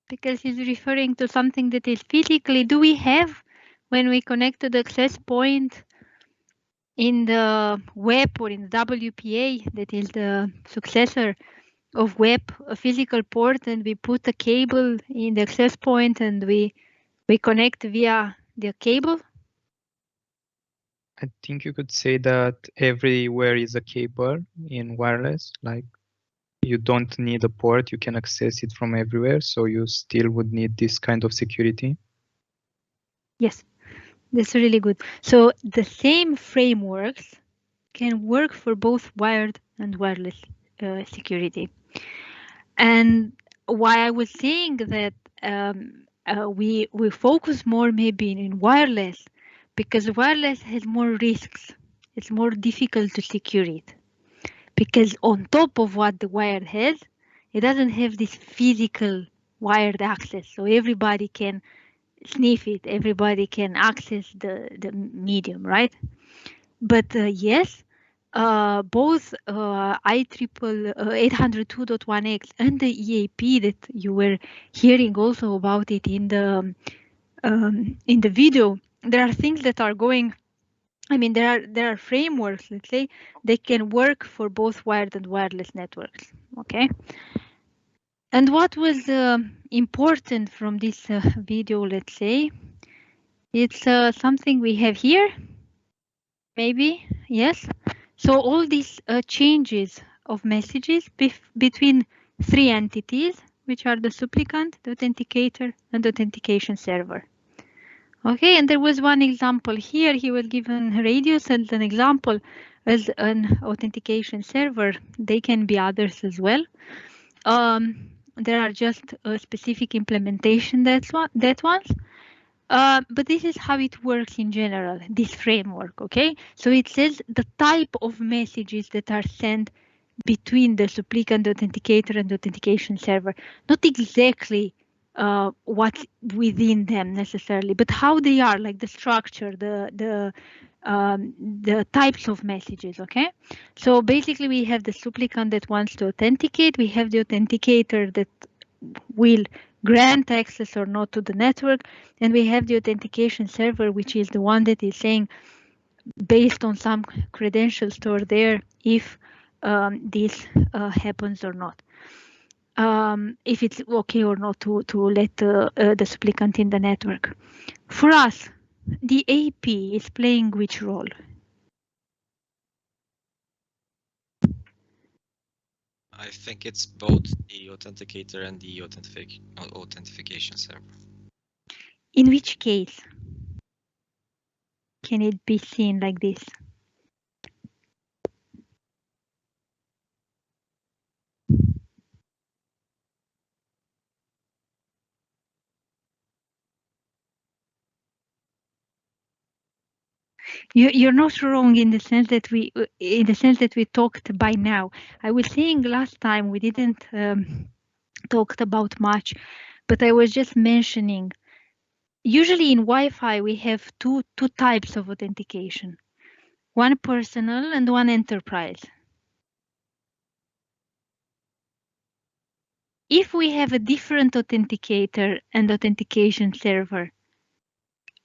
because he's referring to something that is physically. Do we have, when we connect to the access point in the web or in the WPA, that is the successor of web, a physical port, and we put a cable in the access point and we connect via the cable? I think you could say that everywhere is a cable in wireless, like you don't need a port, you can access it from everywhere, so you still would need this kind of security. Yes, that's really good. So the same frameworks can work for both wired and wireless security. And why I was saying that we focus more maybe in wireless, because wireless has more risks. It's more difficult to secure it, because on top of what the wired has, it doesn't have this physical wired access. So everybody can sniff it. Everybody can access the medium, right? But yes, both IEEE 802.1x and the EAP that you were hearing also about it in the video, there are things that are going. I mean, there are frameworks, let's say, they can work for both wired and wireless networks. Okay. And what was important from this video, let's say, it's something we have here. Maybe, yes. So all these changes of messages between three entities, which are the supplicant, the authenticator, and the authentication server. Okay, and there was one example here. He was given Radius as an example as an authentication server. They can be others as well. There are just a specific implementation that ones. But this is how it works in general, this framework, okay? So it says the type of messages that are sent between the supplicant, the authenticator, and the authentication server. Not exactly what's within them necessarily, but how they are, like the structure, the types of messages, okay? So basically we have the supplicant that wants to authenticate, we have the authenticator that will grant access or not to the network, and we have the authentication server, which is the one that is saying, based on some credentials stored there, if this happens or not. If it's okay or not to let the supplicant in the network. For us, the AP is playing which role? I think it's both the authenticator and the authentication server. In which case can it be seen like this? You're not wrong in the sense that we talked by now. I was saying last time we didn't talked about much, but I was just mentioning. Usually in Wi-Fi we have two types of authentication, one personal and one enterprise. If we have a different authenticator and authentication server,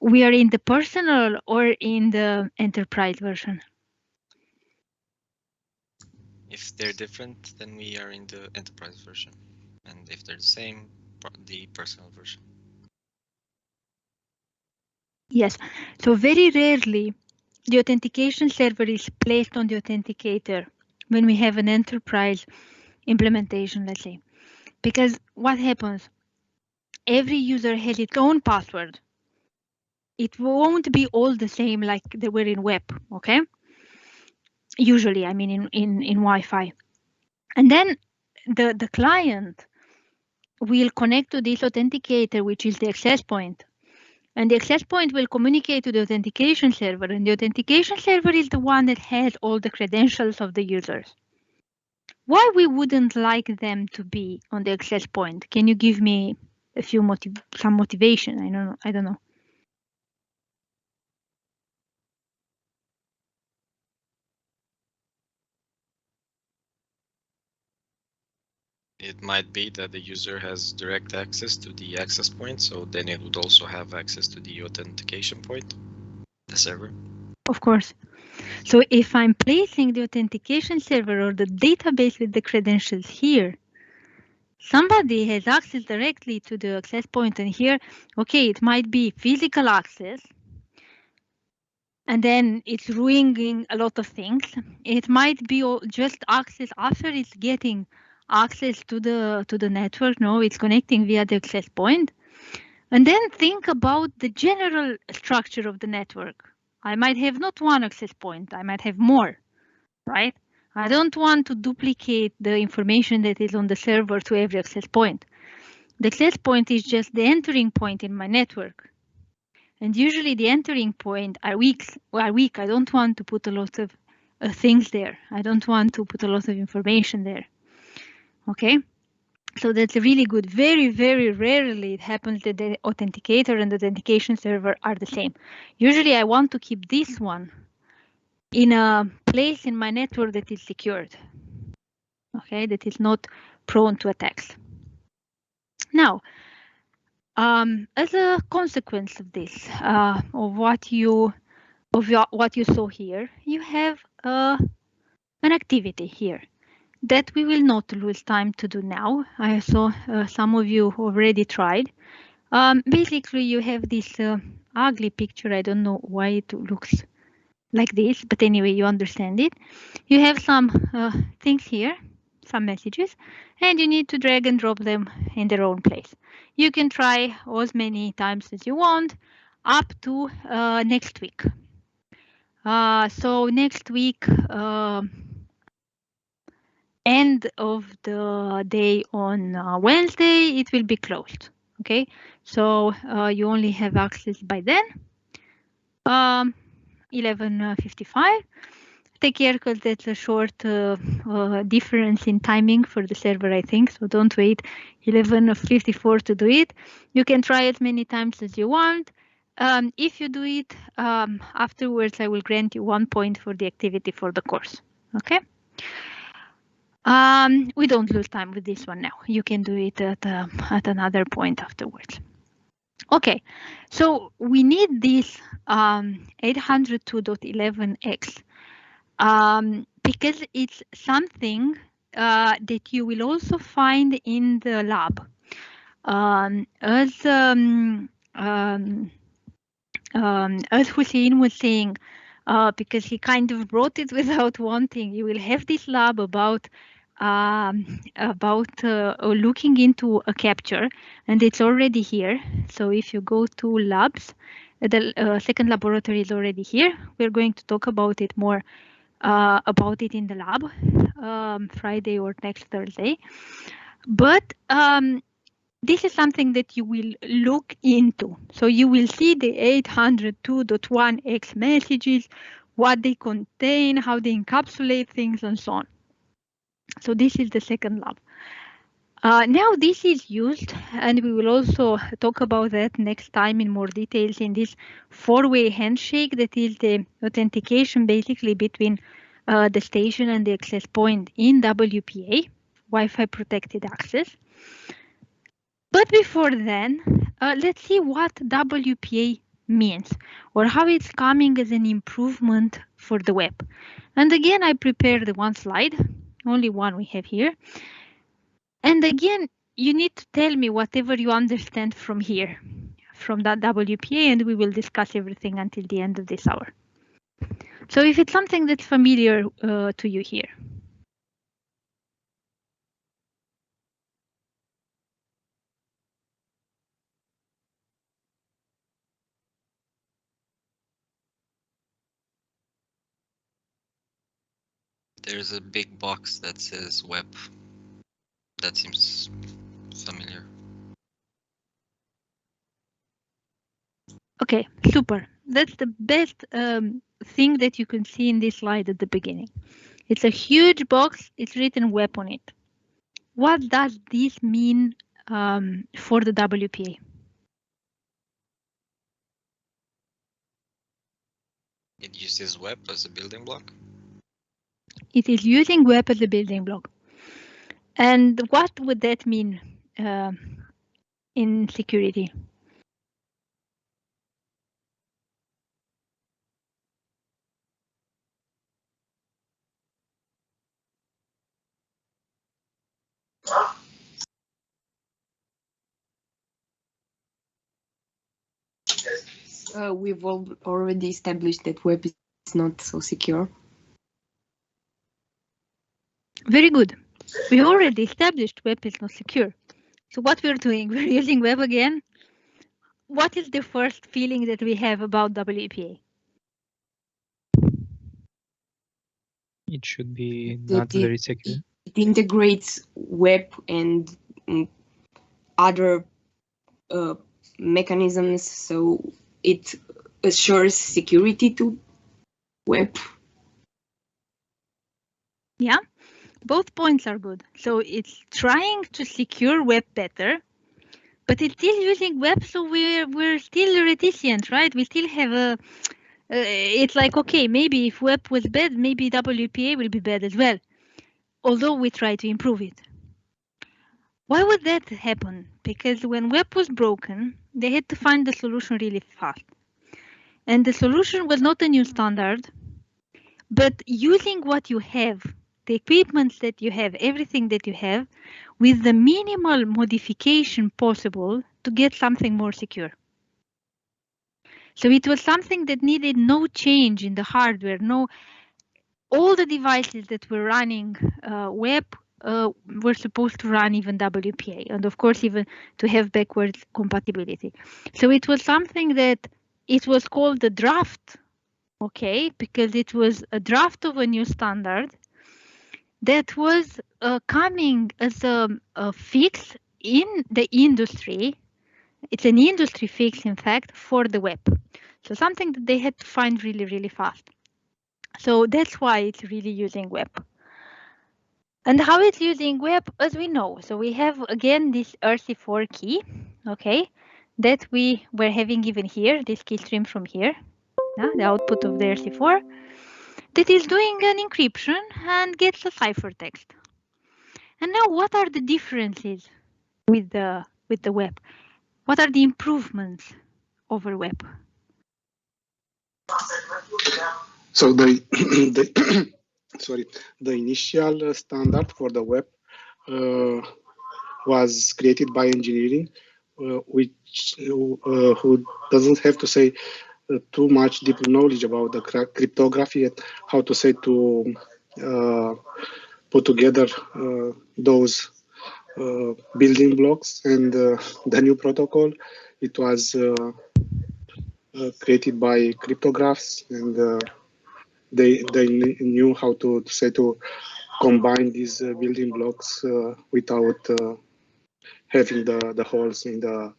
we are in the personal or in the enterprise version? If they're different, then we are in the enterprise version. And if they're the same, the personal version. Yes, so very rarely the authentication server is placed on the authenticator when we have an enterprise implementation, let's say. Because what happens? Every user has its own password. It won't be all the same like they were in web, okay? Usually, I mean in Wi-Fi. And then the client will connect to this authenticator, which is the access point. And the access point will communicate to the authentication server, and the authentication server is the one that has all the credentials of the users. Why we wouldn't like them to be on the access point? Can you give me a few some motivation? I don't know. It might be that the user has direct access to the access point, so then it would also have access to the authentication point, the server. Of course. So if I'm placing the authentication server or the database with the credentials here, somebody has access directly to the access point, and here, okay, it might be physical access, and then it's ruining a lot of things. It might be just access after it's getting access to the network. No, it's connecting via the access point. And then think about the general structure of the network. I might have not one access point, I might have more, right? I don't want to duplicate the information that is on the server to every access point. The access point is just the entering point in my network. And usually the entering point are weak. I don't want to put a lot of things there. I don't want to put a lot of information there. Okay. So that's really good. Very, very rarely it happens that the authenticator and the authentication server are the same. Usually I want to keep this one in a place in my network that is secured, okay, that is not prone to attacks. Now, as a consequence of this, of what you saw here, you have an activity here that we will not lose time to do now. I saw some of you already tried. Basically, you have this ugly picture. I don't know why it looks like this, but anyway, you understand it. You have some things here, some messages, and you need to drag and drop them in their own place. You can try as many times as you want, up to next week. So next week, end of the day on Wednesday, it will be closed. Okay, so you only have access by then. 11:55. Take care because that's a short difference in timing for the server, I think. So don't wait 11:54 to do it. You can try as many times as you want. If you do it afterwards, I will grant you 1 point for the activity for the course. Okay. We don't lose time with this one now. You can do it at another point afterwards. Okay, so we need this 802.11x because it's something that you will also find in the lab. As Hussein was saying, because he kind of wrote it without wanting, you will have this lab about looking into a capture, and it's already here. So if you go to labs, the second laboratory is already here. We're going to talk about it more about it in the lab Friday or next Thursday. But this is something that you will look into. So you will see the 802.1x messages, what they contain, how they encapsulate things, and so on. So this is the second lab. Now this is used, and we will also talk about that next time in more details in this four-way handshake that is the authentication basically between the station and the access point in WPA, Wi-Fi protected access. But before then, let's see what WPA means or how it's coming as an improvement for the web. And again, I prepared the one slide, only one we have here. And again, you need to tell me whatever you understand from here, from that WPA, and we will discuss everything until the end of this hour. So if it's something that's familiar to you here. There's a big box that says web. That seems familiar. Okay, super. That's the best thing that you can see in this slide at the beginning. It's a huge box. It's written web on it. What does this mean for the WPA? It uses web as a building block. It is using web as a building block. And what would that mean in security? We've already established that web is not so secure. Very good. We already established web is not secure. So what we're doing, we're using web again. What is the first feeling that we have about WPA? It should be not very secure. It integrates web and other mechanisms, so it assures security to web. Yeah, Both points are good. So it's trying to secure web better, but it's still using web, so we're still reticent, right? We still have a it's like, okay, maybe if web was bad, maybe WPA will be bad as well, although we try to improve it. Why would that happen? Because when web was broken, they had to find the solution really fast. And the solution was not a new standard, but using what you have, the equipment that you have, everything that you have, with the minimal modification possible to get something more secure. So it was something that needed no change in the hardware, all the devices that were running web were supposed to run even WPA, and of course even to have backwards compatibility. So it was something that it was called the draft, okay, because it was a draft of a new standard that was coming as a fix in the industry. It's an industry fix, in fact, for the web. So something that they had to find really, really fast. So that's why it's really using web. And how it's using web, as we know. So we have, again, this RC4 key, okay, that we were having even here, this key stream from here, the output of the RC4, that is doing an encryption and gets a ciphertext. And now what are the differences with the web? What are the improvements over web? So the initial standard for the web was created by engineering, which who doesn't have to say too much deep knowledge about the cryptography and how to say to put together those building blocks, and the new protocol, it was created by cryptographs, and they knew how to say to combine these building blocks without having the holes in the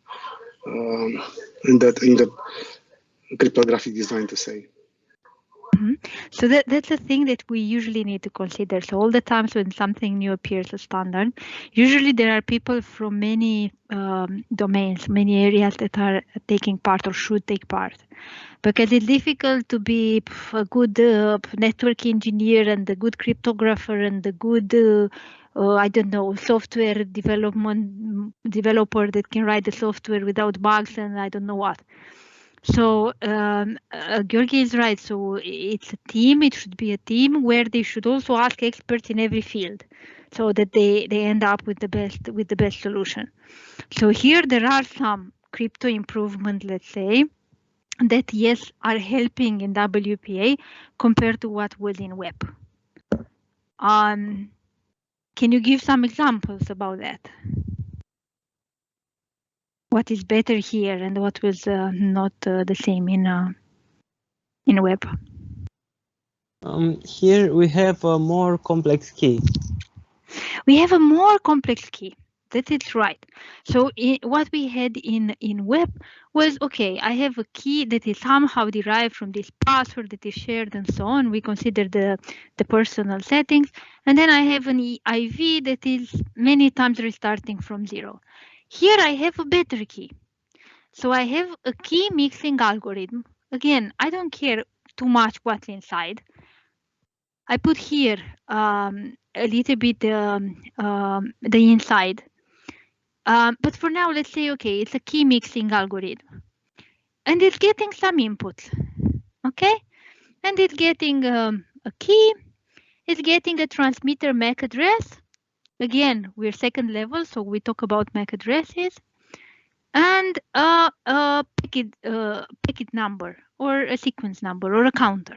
cryptographic design, to say. So that's a thing that we usually need to consider. So all the times when something new appears as standard, usually there are people from many domains, many areas that are taking part or should take part. Because it's difficult to be a good network engineer and a good cryptographer and a good, I don't know, software developer that can write the software without bugs and I don't know what. So Georgi is right. So it's a team. It should be a team where they should also ask experts in every field, so that they end up with the best solution. So here there are some crypto improvements, let's say, that yes are helping in WPA compared to what was in web. Can you give some examples about that? What is better here and what was not the same in web? Here we have a more complex key. We have a more complex key. That is right. So what we had in web was, okay, I have a key that is somehow derived from this password that is shared and so on. We consider the personal settings. And then I have an EIV that is many times restarting from 0. Here I have a better key. So I have a key mixing algorithm. Again, I don't care too much what's inside. I put here a little bit the inside. But for now, let's say, okay, it's a key mixing algorithm. And it's getting some inputs, okay? And it's getting a key. It's getting a transmitter MAC address. Again, we're second level, so we talk about MAC addresses. And a packet number, or a sequence number, or a counter.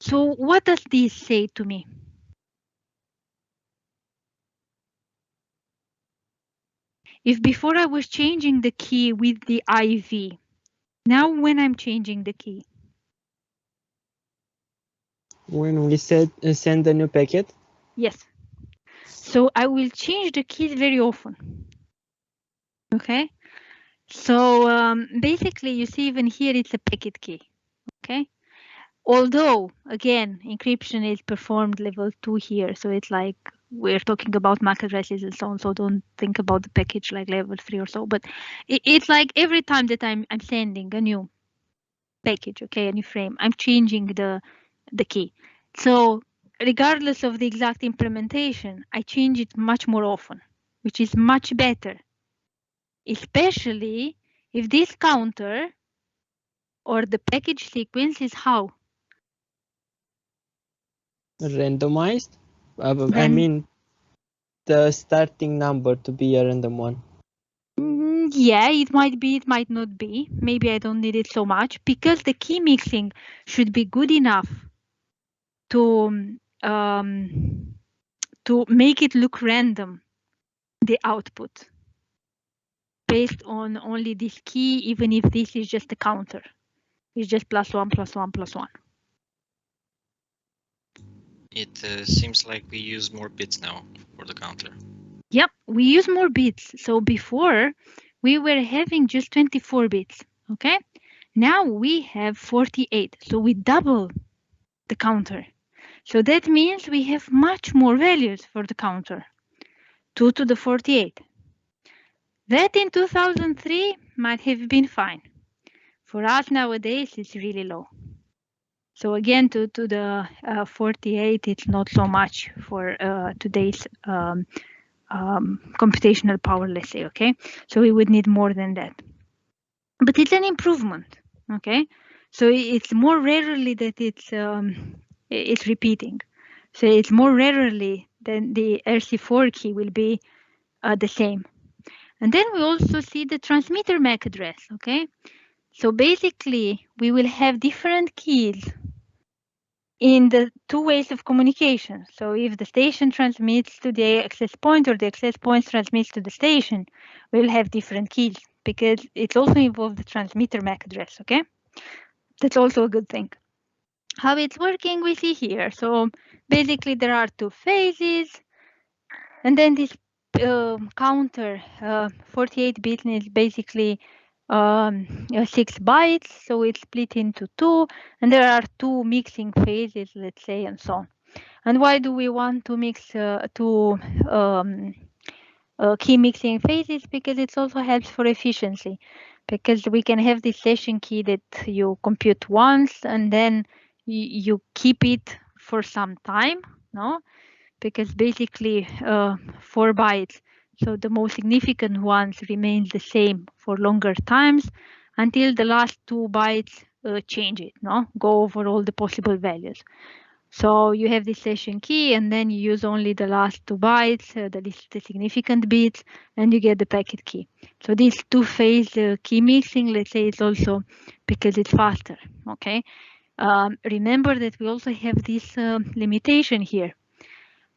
So what does this say to me? If before I was changing the key with the IV, now when I'm changing the key? When we send a new packet? Yes. So I will change the keys very often. Okay. So basically, you see even here it's a packet key. Okay. Although, again, encryption is performed level 2 here, so it's like we're talking about MAC addresses and so on, so don't think about the package like level 3 or so, but it's like every time that I'm sending a new package, okay, a new frame, I'm changing the key. So regardless of the exact implementation, I change it much more often, which is much better, especially if this counter or the package sequence is how? Randomized? I mean, the starting number to be a random one. Yeah, it might be, it might not be. Maybe I don't need it so much because the key mixing should be good enough to make it look random, the output, based on only this key, even if this is just a counter. It's just +1, +1, +1. It seems like we use more bits now for the counter. Yep, we use more bits. So before we were having just 24 bits, okay? Now we have 48, so we double the counter. So that means we have much more values for the counter, 2 to the 48. That in 2003 might have been fine. For us nowadays, it's really low. So again, to the 48, it's not so much for today's computational power, let's say, okay? So we would need more than that. But it's an improvement, okay? So it's more rarely that it's repeating. So it's more rarely than the RC4 key will be the same. And then we also see the transmitter MAC address, okay? So basically, we will have different keys in the two ways of communication. So if the station transmits to the access point or the access point transmits to the station, we'll have different keys because it's also involved the transmitter MAC address, okay? That's also a good thing. How it's working, we see here. So basically there are two phases, and then this counter 48-bit is basically 6 bytes, so it's split into 2, and there are 2 mixing phases, let's say, and so on. And why do we want to mix two key mixing phases? Because it also helps for efficiency, because we can have this session key that you compute once and then you keep it for some time, no? Because basically 4 bytes, so the most significant ones remains the same for longer times until the last 2 bytes change it, no? Go over all the possible values. So you have this session key and then you use only the last 2 bytes, the significant bits, and you get the packet key. So this two-phase key mixing, let's say, it's also because it's faster, okay? Remember that we also have this limitation here,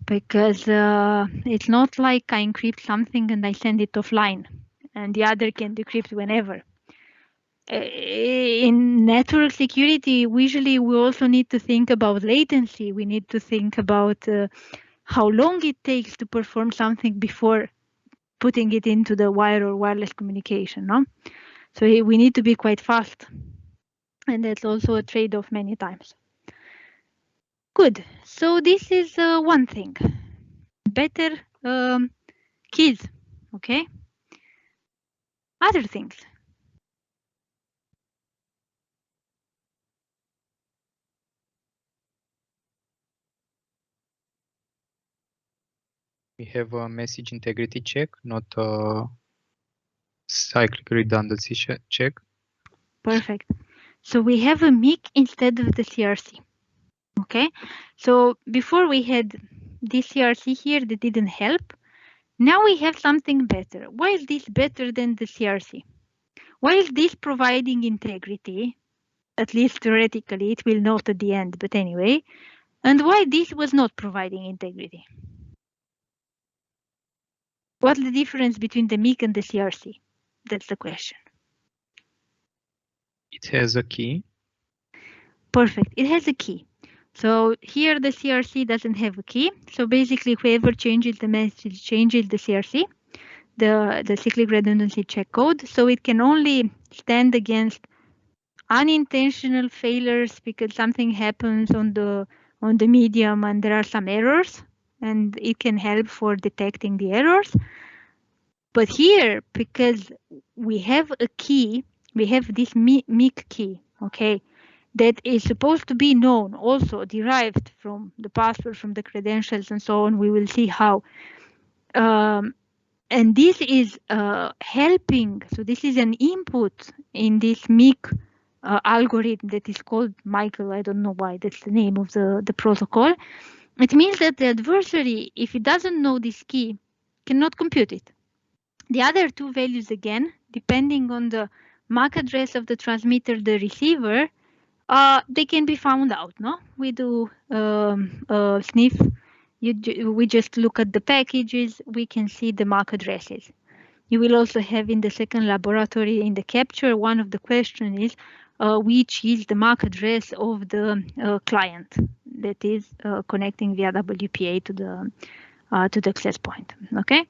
because it's not like I encrypt something and I send it offline and the other can decrypt whenever. In network security, usually we also need to think about latency. We need to think about how long it takes to perform something before putting it into the wire or wireless communication, no? So we need to be quite fast. And that's also a trade-off many times. Good. So this is one thing. Better keys, okay? Other things. We have a message integrity check, not a cyclic redundancy check. Perfect. So we have a MIC instead of the CRC. Okay. So before we had this CRC here that didn't help. Now we have something better. Why is this better than the CRC? Why is this providing integrity? At least theoretically, it will not at the end, but anyway. And why this was not providing integrity? What's the difference between the MIC and the CRC? That's the question. It has a key. Perfect. It has a key. So here the CRC doesn't have a key. So basically, whoever changes the message changes the CRC, the cyclic redundancy check code. So it can only stand against unintentional failures because something happens on the medium and there are some errors, and it can help for detecting the errors. But here, because we have a key, we have this MIC key, okay, that is supposed to be known, also derived from the password, from the credentials and so on. We will see how. And this is helping. So this is an input in this MIC algorithm that is called Michael. I don't know why that's the name of the protocol. It means that the adversary, if it doesn't know this key, cannot compute it. The other two values, again, depending on the MAC address of the transmitter, the receiver, they can be found out. No, we do sniff. We just look at the packages. We can see the MAC addresses. You will also have in the second laboratory in the capture, one of the questions is which is the MAC address of the client that is connecting via WPA to the access point. Okay.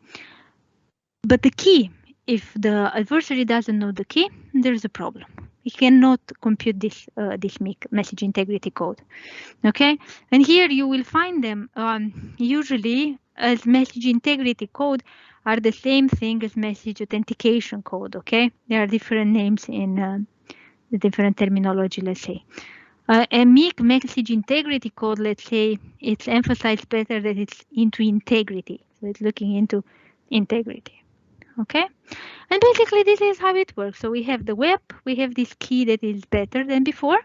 But the key, if the adversary doesn't know the key, there's a problem. He cannot compute this MIC, message integrity code. Okay, and here you will find them usually as message integrity code are the same thing as message authentication code. Okay, there are different names in the different terminology. Let's say a MIC, message integrity code. Let's say it's emphasized better that it's into integrity. So it's looking into integrity. Okay, and basically this is how it works. So we have the web, we have this key that is better than before.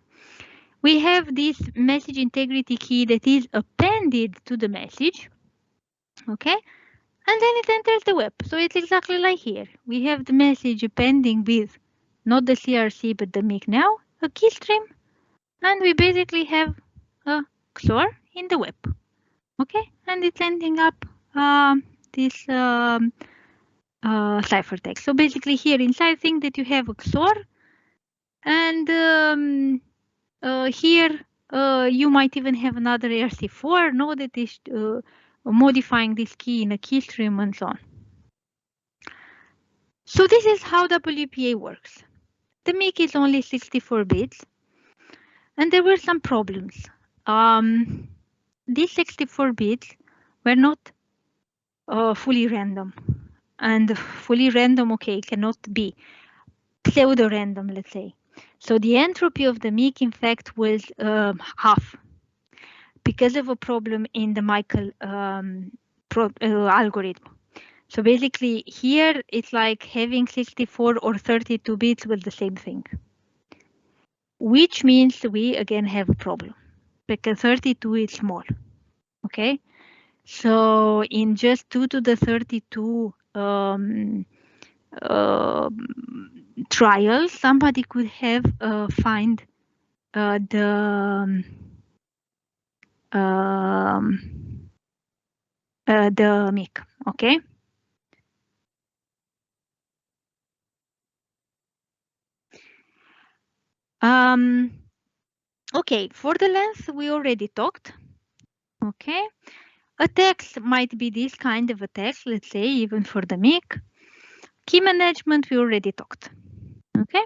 We have this message integrity key that is appended to the message. Okay, and then it enters the web. So it's exactly like here. We have the message appending with not the CRC but the MIC now, a key stream, and we basically have a XOR in the web. Okay, and it's ending up this ciphertext. So basically here inside, think that you have a XOR, and here you might even have another ERC4 node that is modifying this key in a key stream and so on. So this is how WPA works. The MIC is only 64 bits, and there were some problems. These 64 bits were not fully random. And fully random, okay, cannot be pseudo-random, let's say. So the entropy of the MIC, in fact, was half because of a problem in the Michael algorithm. So basically here, it's like having 64 or 32 bits was the same thing, which means we again have a problem because 32 is small, okay? So in just 2 to the 32 trials, somebody could have find the MIC, okay? Okay, for the length, we already talked, okay? A text might be this kind of a text, let's say, even for the MIC. Key management, we already talked, okay?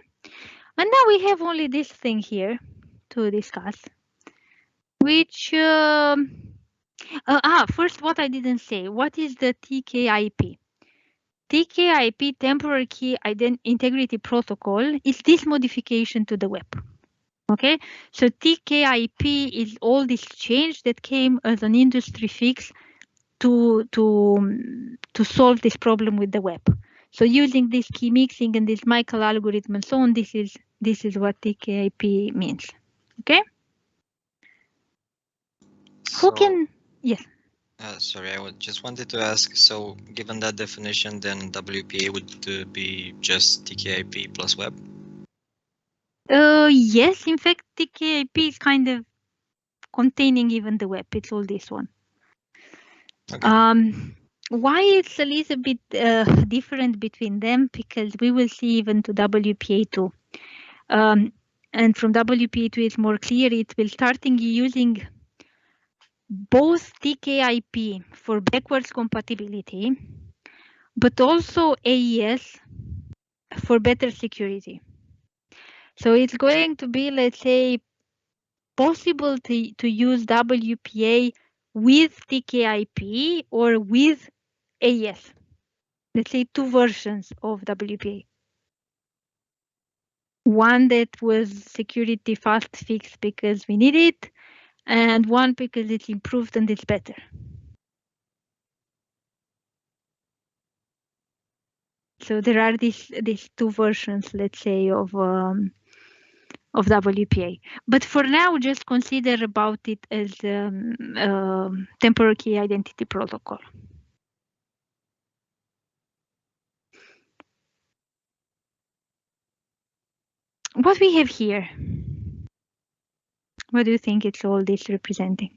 And now we have only this thing here to discuss, which, first, what I didn't say, what is the TKIP? TKIP, Temporary Key Integrity Protocol, is this modification to the web. Okay, so TKIP is all this change that came as an industry fix to solve this problem with the web. So using this key mixing and this Michael algorithm and so on, this is what TKIP means. Okay. So, who can? Yes. Sorry, I just wanted to ask. So, given that definition, then WPA would be just TKIP plus web. Yes, in fact, TKIP is kind of containing even the web. It's all this one. Okay. Why it's a little bit different between them? Because we will see even to WPA2. And from WPA2, it's more clear. It will starting using both TKIP for backwards compatibility, but also AES for better security. So it's going to be, let's say, possible to use WPA with TKIP or with AES. Let's say 2 versions of WPA. One that was security fast fix because we need it, and one because it's improved and it's better. So there are these 2 versions, let's say, of WPA. But for now, just consider about it as temporal key identity protocol. What we have here? What do you think it's all this representing?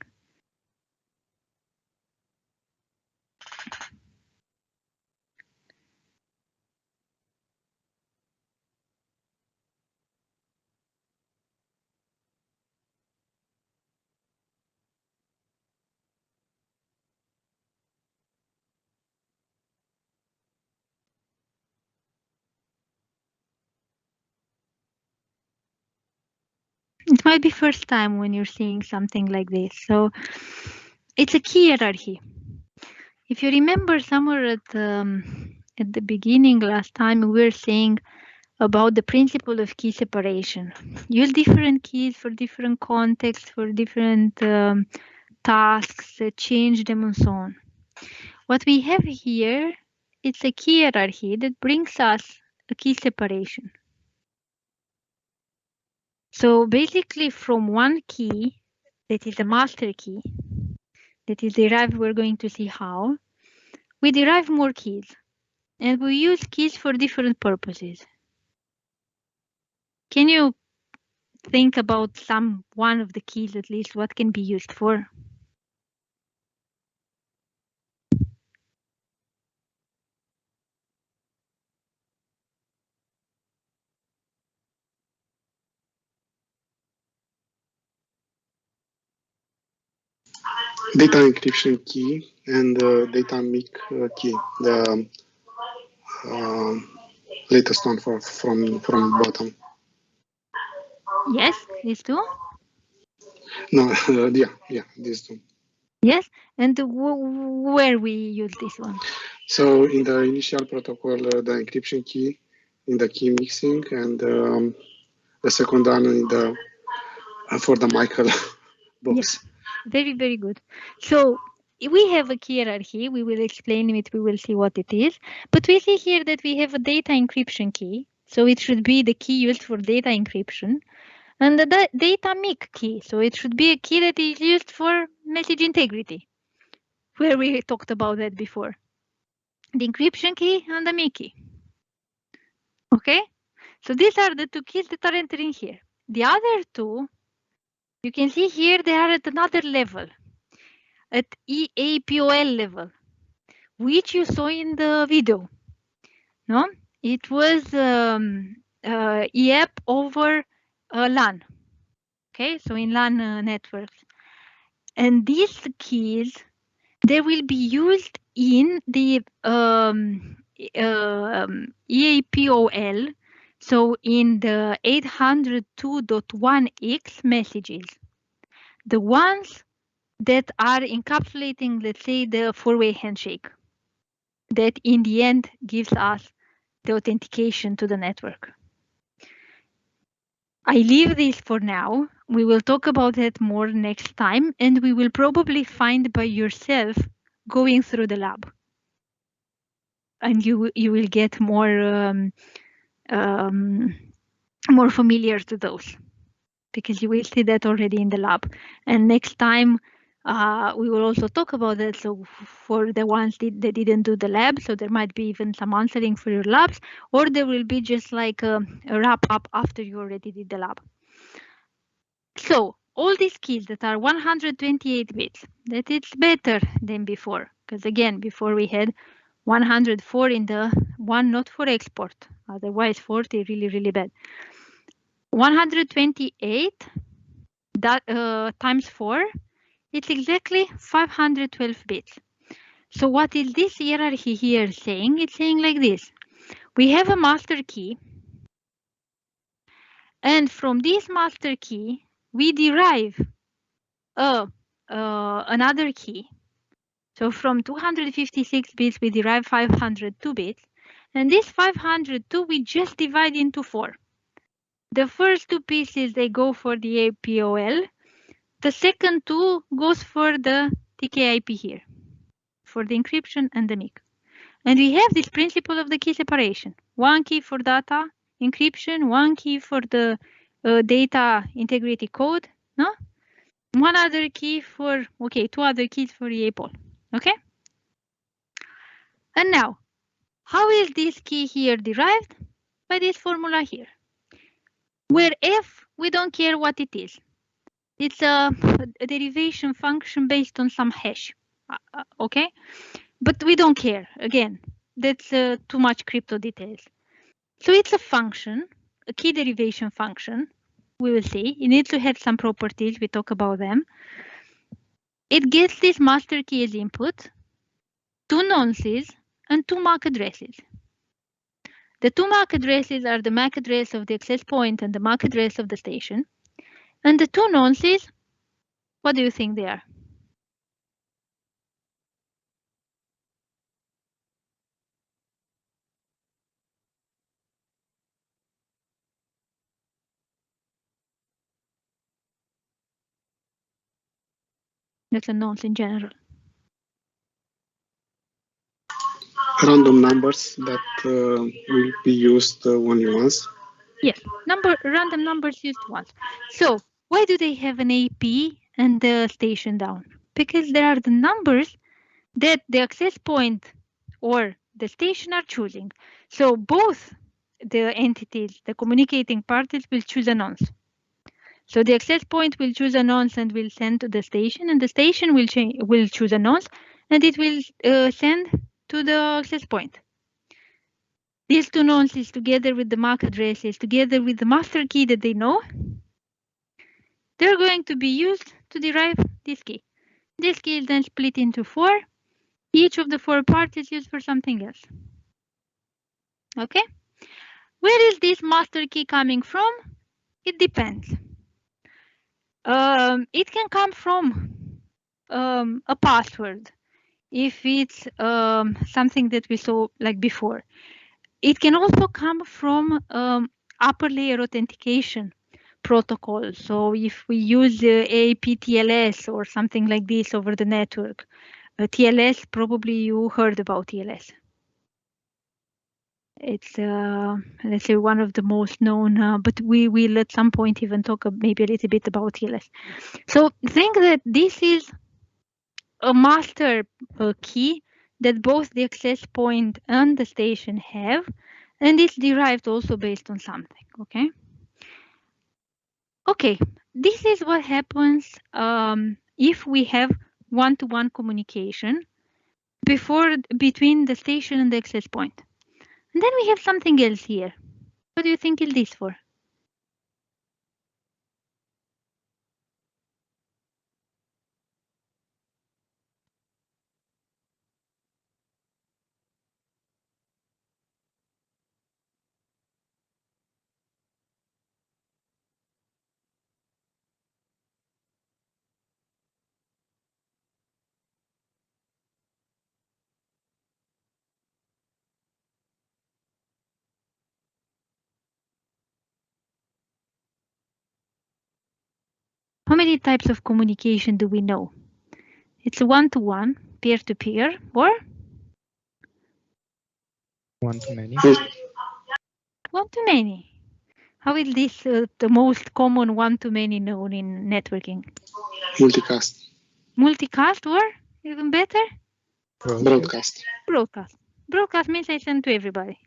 It might be first time when you're seeing something like this. So it's a key hierarchy. If you remember somewhere at the beginning last time, we were saying about the principle of key separation. Use different keys for different contexts, for different tasks, change them and so on. What we have here, it's a key hierarchy that brings us a key separation. So basically from one key, that is a master key, that is derived, we're going to see how, we derive more keys. And we use keys for different purposes. Can you think about one of the keys at least, what can be used for? Data encryption key and data mic key, the latest one from bottom. Yes, these two? No, yeah, these two. Yes, and where we use this one? So in the initial protocol, the encryption key in the key mixing, and the second one in the for the Michael box. Yes. Very, very good. So we have a key hierarchy. We will explain it. We will see what it is. But we see here that we have a data encryption key. So it should be the key used for data encryption. And the data mic key. So it should be a key that is used for message integrity, where we talked about that before. The encryption key and the mic key. Okay? So these are the 2 keys that are entering here. The other 2, you can see here they are at another level, at EAPOL level, which you saw in the video. No, it was EAP over LAN. Okay, so in LAN networks, and these keys, they will be used in the EAPOL. So in the 802.1x messages, the ones that are encapsulating, let's say, the 4-way handshake that in the end gives us the authentication to the network. I leave this for now. We will talk about that more next time, and we will probably find by yourself going through the lab. And you will get more more familiar to those, because you will see that already in the lab. And next time we will also talk about that. So for the ones that didn't do the lab, so there might be even some answering for your labs, or there will be just like a wrap up after you already did the lab. So all these keys that are 128 bits, that it's better than before, because again, before we had 104 in the one not for export, otherwise 40 really, really bad. 128 that times 4, it's exactly 512 bits. So what is this hierarchy here saying? It's saying like this. We have a master key, And from this master key, we derive another key. So from 256 bits, we derive 502 bits. And this 502, we just divide into 4. The first 2 pieces, they go for the APOL. The second 2 goes for the TKIP here, for the encryption and the MIC. And we have this principle of the key separation. 1 key for data encryption, 1 key for the data integrity code, no? 1 other key for, okay, 2 other keys for the APOL, okay? And now, how is this key here derived? By this formula here, where f, we don't care what it is. It's a derivation function based on some hash, okay? But we don't care, again, that's too much crypto details. So it's a function, a key derivation function, we will see. It needs to have some properties, we talk about them. It gets this master key as input, 2 nonces, and 2 MAC addresses. The 2 MAC addresses are the MAC address of the access point and the MAC address of the station. And the 2 nonces, what do you think they are? That's a nonce in general. Random numbers that will be used only once. Yes, random numbers used once. So why do they have an AP and the station down? Because there are the numbers that the access point or the station are choosing. So both the entities, the communicating parties, will choose a nonce. So the access point will choose a nonce and will send to the station, and the station will choose a nonce and it will send to the access point. These 2 nonces together with the MAC addresses, together with the master key that they know, they're going to be used to derive this key. This key is then split into 4. Each of the 4 parts is used for something else. Okay? Where is this master key coming from? It depends. It can come from a password, if it's something that we saw like before. It can also come from upper layer authentication protocol. So if we use APTLS or something like this over the network, TLS, probably you heard about TLS. It's, let's say, one of the most known, but we will at some point even talk maybe a little bit about TLS. So think that this is a master key that both the access point and the station have, and it's derived also based on something, okay? Okay, this is what happens if we have one-to-one communication between the station and the access point. And then we have something else here. What do you think is this for? How many types of communication do we know? It's one-to-one, peer-to-peer, or? One-to-many. One-to-many. How is this the most common one-to-many known in networking? Multicast. Multicast, or even better? Broadcast. Broadcast. Broadcast means I send to everybody.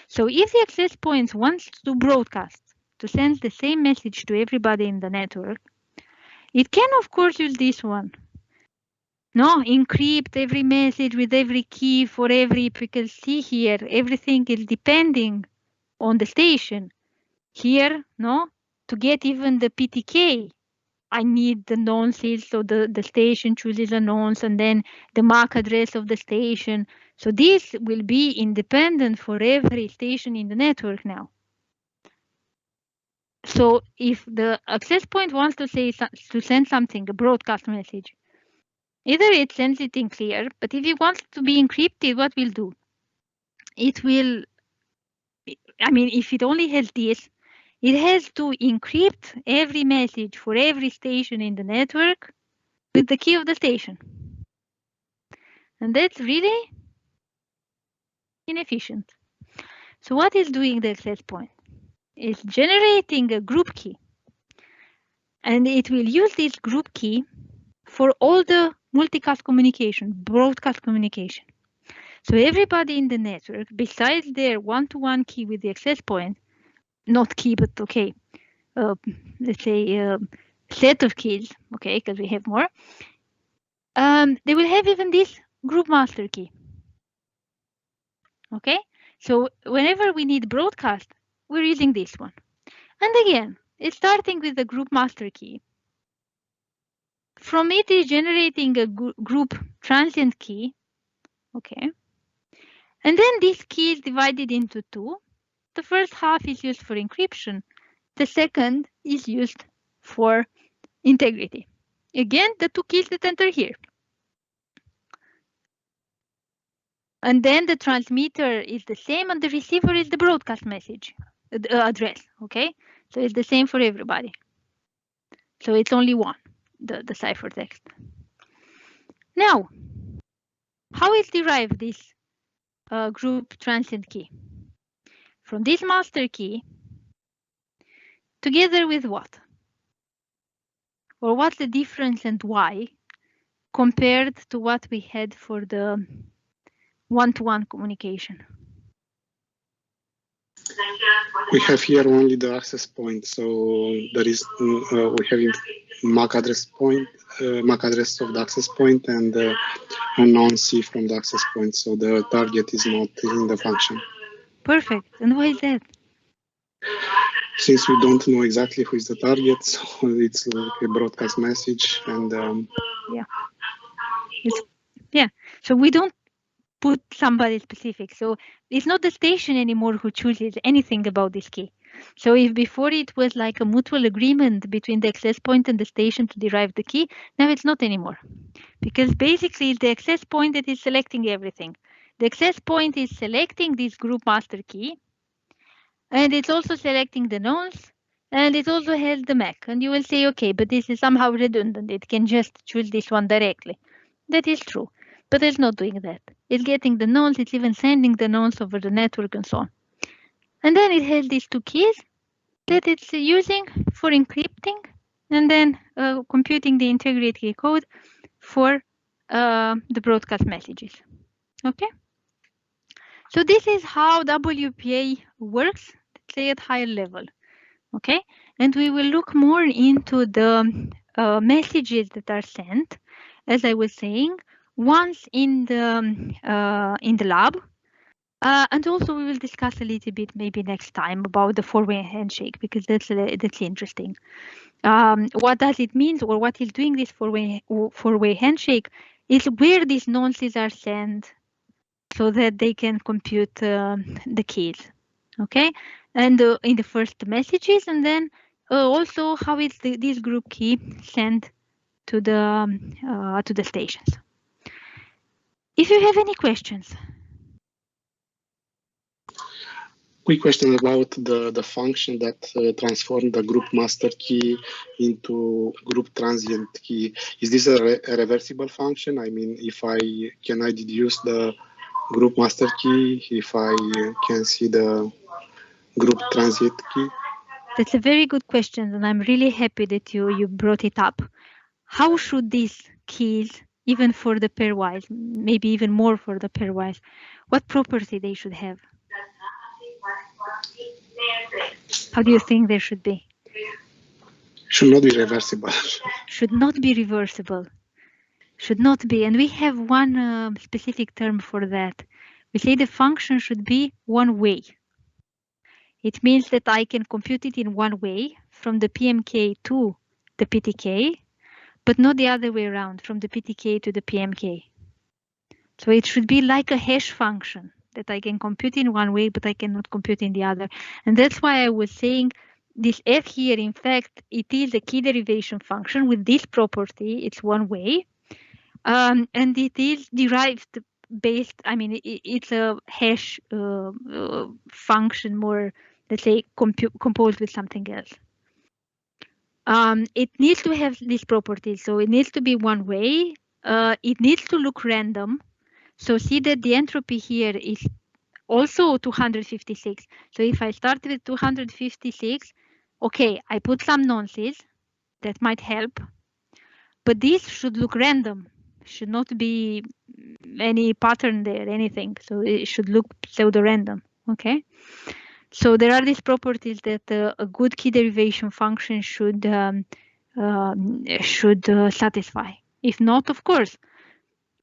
So if the access point wants to broadcast, to send the same message to everybody in the network, it can of course use this one. No, encrypt every message with every key for every, because see here, everything is depending on the station. Here, no, to get even the PTK, I need the nonces, so the station chooses a nonce and then the MAC address of the station. So this will be independent for every station in the network now. So if the access point wants to send something, a broadcast message, either it sends it in clear, but if it wants to be encrypted, what will do? It will, I mean, if it only has this, it has to encrypt every message for every station in the network with the key of the station. And that's really inefficient. So what is doing the access point? It's generating a group key. And it will use this group key for all the multicast communication, broadcast communication. So everybody in the network, besides their one-to-one key with the access point, not key, but okay, let's say set of keys, okay, because we have more, they will have even this group master key. Okay, so whenever we need broadcast, we're using this one. And again, it's starting with the group master key. From it is generating a group transient key. Okay. And then this key is divided into two. The first half is used for encryption. The second is used for integrity. Again, the two keys that enter here. And then the transmitter is the same and the receiver is the broadcast message address. Okay, so it's the same for everybody. So it's only one, the ciphertext. Now, how is derived this group transient key? From this master key, together with what? Or what's the difference and why compared to what we had for the one-to-one communication? We have here only the access point, so there is we have MAC address point, MAC address of the access point, and a non-C from the access point. So the target is not in the function. Perfect. And why is that? Since we don't know exactly who is the target, so it's like a broadcast message, and yeah. So we don't put somebody specific. So it's not the station anymore who chooses anything about this key. So if before it was like a mutual agreement between the access point and the station to derive the key, now it's not anymore. Because basically it's the access point that is selecting everything. The access point is selecting this group master key, and it's also selecting the nonce, and it also has the MAC. And you will say, okay, but this is somehow redundant. It can just choose this one directly. That is true, but it's not doing that. It's getting the nonce, it's even sending the nonce over the network and so on. And then it has these two keys that it's using for encrypting and then computing the integrity code for the broadcast messages. Okay. So this is how WPA works, let's say at higher level. Okay. And we will look more into the messages that are sent, as I was saying, once in the lab. And also we will discuss a little bit maybe next time about the four-way handshake, because that's interesting. What does it mean, or what is doing this four-way handshake is where these nonces are sent so that they can compute the keys. Okay, and in the first messages, and then also how is this group key sent to the stations. If you have any questions. Quick question about the function that transformed the group master key into group transient key. Is this a reversible function? I mean, can I deduce the group master key if I can see the group transient key? That's a very good question, and I'm really happy that you brought it up. How should these keys, even for the pairwise, maybe even more for the pairwise, what property they should have? How do you think there should be? Should not be reversible. Should not be reversible. Should not be. And we have one specific term for that. We say the function should be one way. It means that I can compute it in one way from the PMK to the PTK, but not the other way around, from the PTK to the PMK. So it should be like a hash function that I can compute in one way, but I cannot compute in the other. And that's why I was saying this f here, in fact, it is a key derivation function with this property. It's one way. And it is derived based, I mean, it's a hash function more, let's say, composed with something else. It needs to have these properties. So it needs to be one way. It needs to look random. So see that the entropy here is also 256. So if I start with 256, okay, I put some nonces. That might help. But this should look random. Should not be any pattern there, anything. So it should look pseudo-random, okay? So there are these properties that a good key derivation function should satisfy. If not, of course,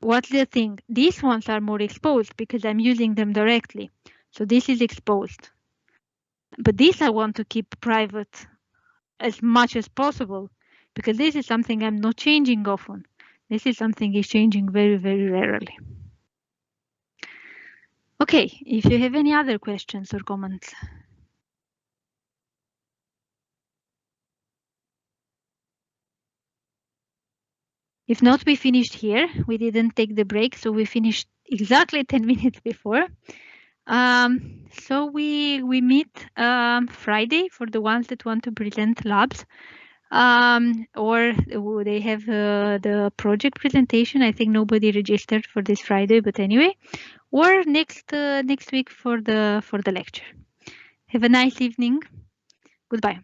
what's the thing? These ones are more exposed because I'm using them directly. So this is exposed. But this I want to keep private as much as possible because this is something I'm not changing often. This is something is changing very, very rarely. Okay, if you have any other questions or comments. If not, we finished here. We didn't take the break, so we finished exactly 10 minutes before. So we meet Friday for the ones that want to present labs. Or they have the project presentation. I think nobody registered for this Friday, but anyway, or next week for the lecture. Have a nice evening. Goodbye.